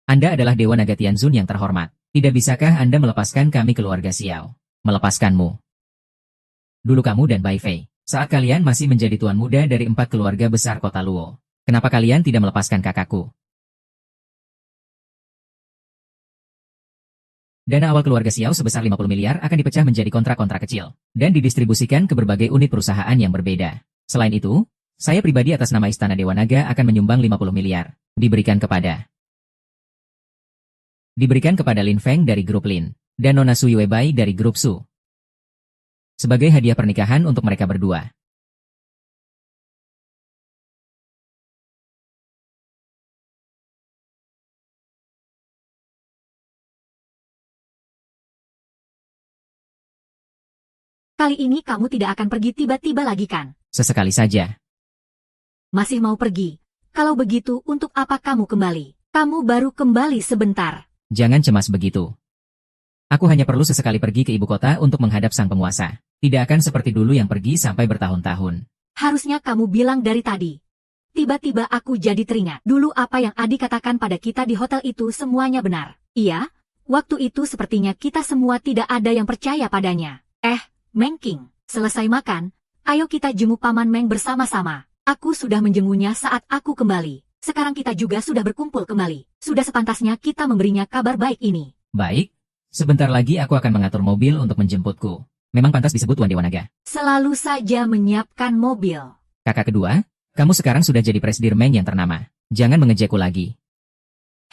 Anda adalah Dewa Naga Tianzun yang terhormat. Tidak bisakah Anda melepaskan kami keluarga Xiao? Melepaskanmu. Dulu kamu dan Bai Fei, saat kalian masih menjadi tuan muda dari 4 keluarga besar kota Luo. Kenapa kalian tidak melepaskan kakakku? Dana awal keluarga Xiao sebesar 50 miliar akan dipecah menjadi kontrak-kontrak kecil, dan didistribusikan ke berbagai unit perusahaan yang berbeda. Selain itu, saya pribadi atas nama Istana Dewa Naga akan menyumbang 50 miliar, diberikan kepada Diberikan kepada Lin Feng dari grup Lin, dan Nona Sui Weibai dari grup Su. Sebagai hadiah pernikahan untuk mereka berdua. Kali ini kamu tidak akan pergi tiba-tiba lagi kan? Sesekali saja. Masih mau pergi? Kalau begitu untuk apa kamu kembali? Kamu baru kembali sebentar. Jangan cemas begitu. Aku hanya perlu sesekali pergi ke ibu kota untuk menghadap sang penguasa. Tidak akan seperti dulu yang pergi sampai bertahun-tahun. Harusnya kamu bilang dari tadi. Tiba-tiba aku jadi teringat. Dulu apa yang Adi katakan pada kita di hotel itu semuanya benar. Iya, waktu itu sepertinya kita semua tidak ada yang percaya padanya. Meng King, selesai makan, ayo kita jenguk Paman Meng bersama-sama. Aku sudah menjenguknya saat aku kembali. Sekarang kita juga sudah berkumpul kembali. Sudah sepantasnya kita memberinya kabar baik ini. Baik, sebentar lagi aku akan mengatur mobil untuk menjemputku. Memang pantas disebut Tuan Dewa Naga. Selalu saja menyiapkan mobil. Kakak kedua, kamu sekarang sudah jadi presidir Meng yang ternama. Jangan mengejekku lagi.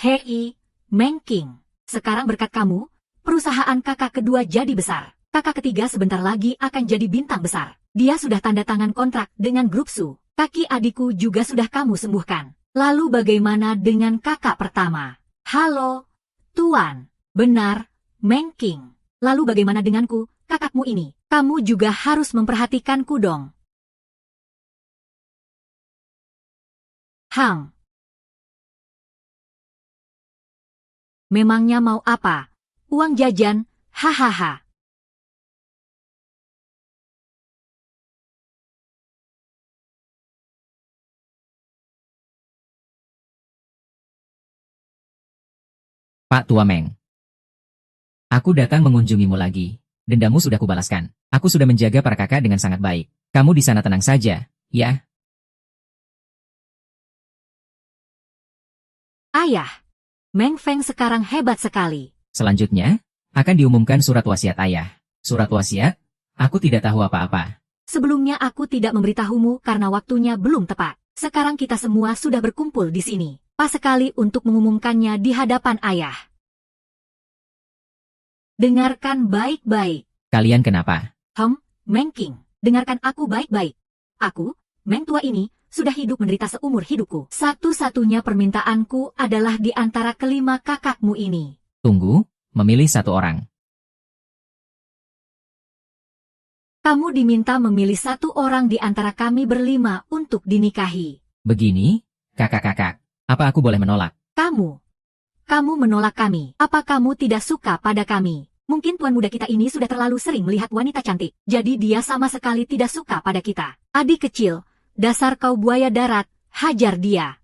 Hei, Meng King. Sekarang berkat kamu, perusahaan kakak kedua jadi besar. Kakak ketiga sebentar lagi akan jadi bintang besar. Dia sudah tanda tangan kontrak dengan grup Su. Kaki adikku juga sudah kamu sembuhkan. Lalu bagaimana dengan kakak pertama? Halo, Tuan. Benar, Meng King. Lalu bagaimana denganku, kakakmu ini? Kamu juga harus memperhatikanku dong. Memangnya mau apa? Uang jajan, hahaha. Pak Tua Meng. Aku datang mengunjungimu lagi. Dendamu sudah kubalaskan. Aku sudah menjaga para kakak dengan sangat baik. Kamu di sana tenang saja, ya? Ayah, Meng Feng sekarang hebat sekali. Selanjutnya, akan diumumkan surat wasiat ayah. Surat wasiat? Aku tidak tahu apa-apa. Sebelumnya aku tidak memberitahumu karena waktunya belum tepat. Sekarang kita semua sudah berkumpul di sini. Pas sekali untuk mengumumkannya di hadapan ayah. Dengarkan baik-baik. Kalian kenapa? Meng King, dengarkan aku baik-baik. Aku, Meng tua ini, sudah hidup menderita seumur hidupku. Satu-satunya permintaanku adalah di antara kelima kakakmu ini. Tunggu, memilih satu orang. Kamu diminta memilih satu orang di antara kami berlima untuk dinikahi. Begini, kakak-kakak. Apa aku boleh menolak? Kamu menolak kami. Apa kamu tidak suka pada kami? Mungkin tuan muda kita ini sudah terlalu sering melihat wanita cantik. Jadi dia sama sekali tidak suka pada kita. Adik kecil, dasar kau buaya darat, hajar dia.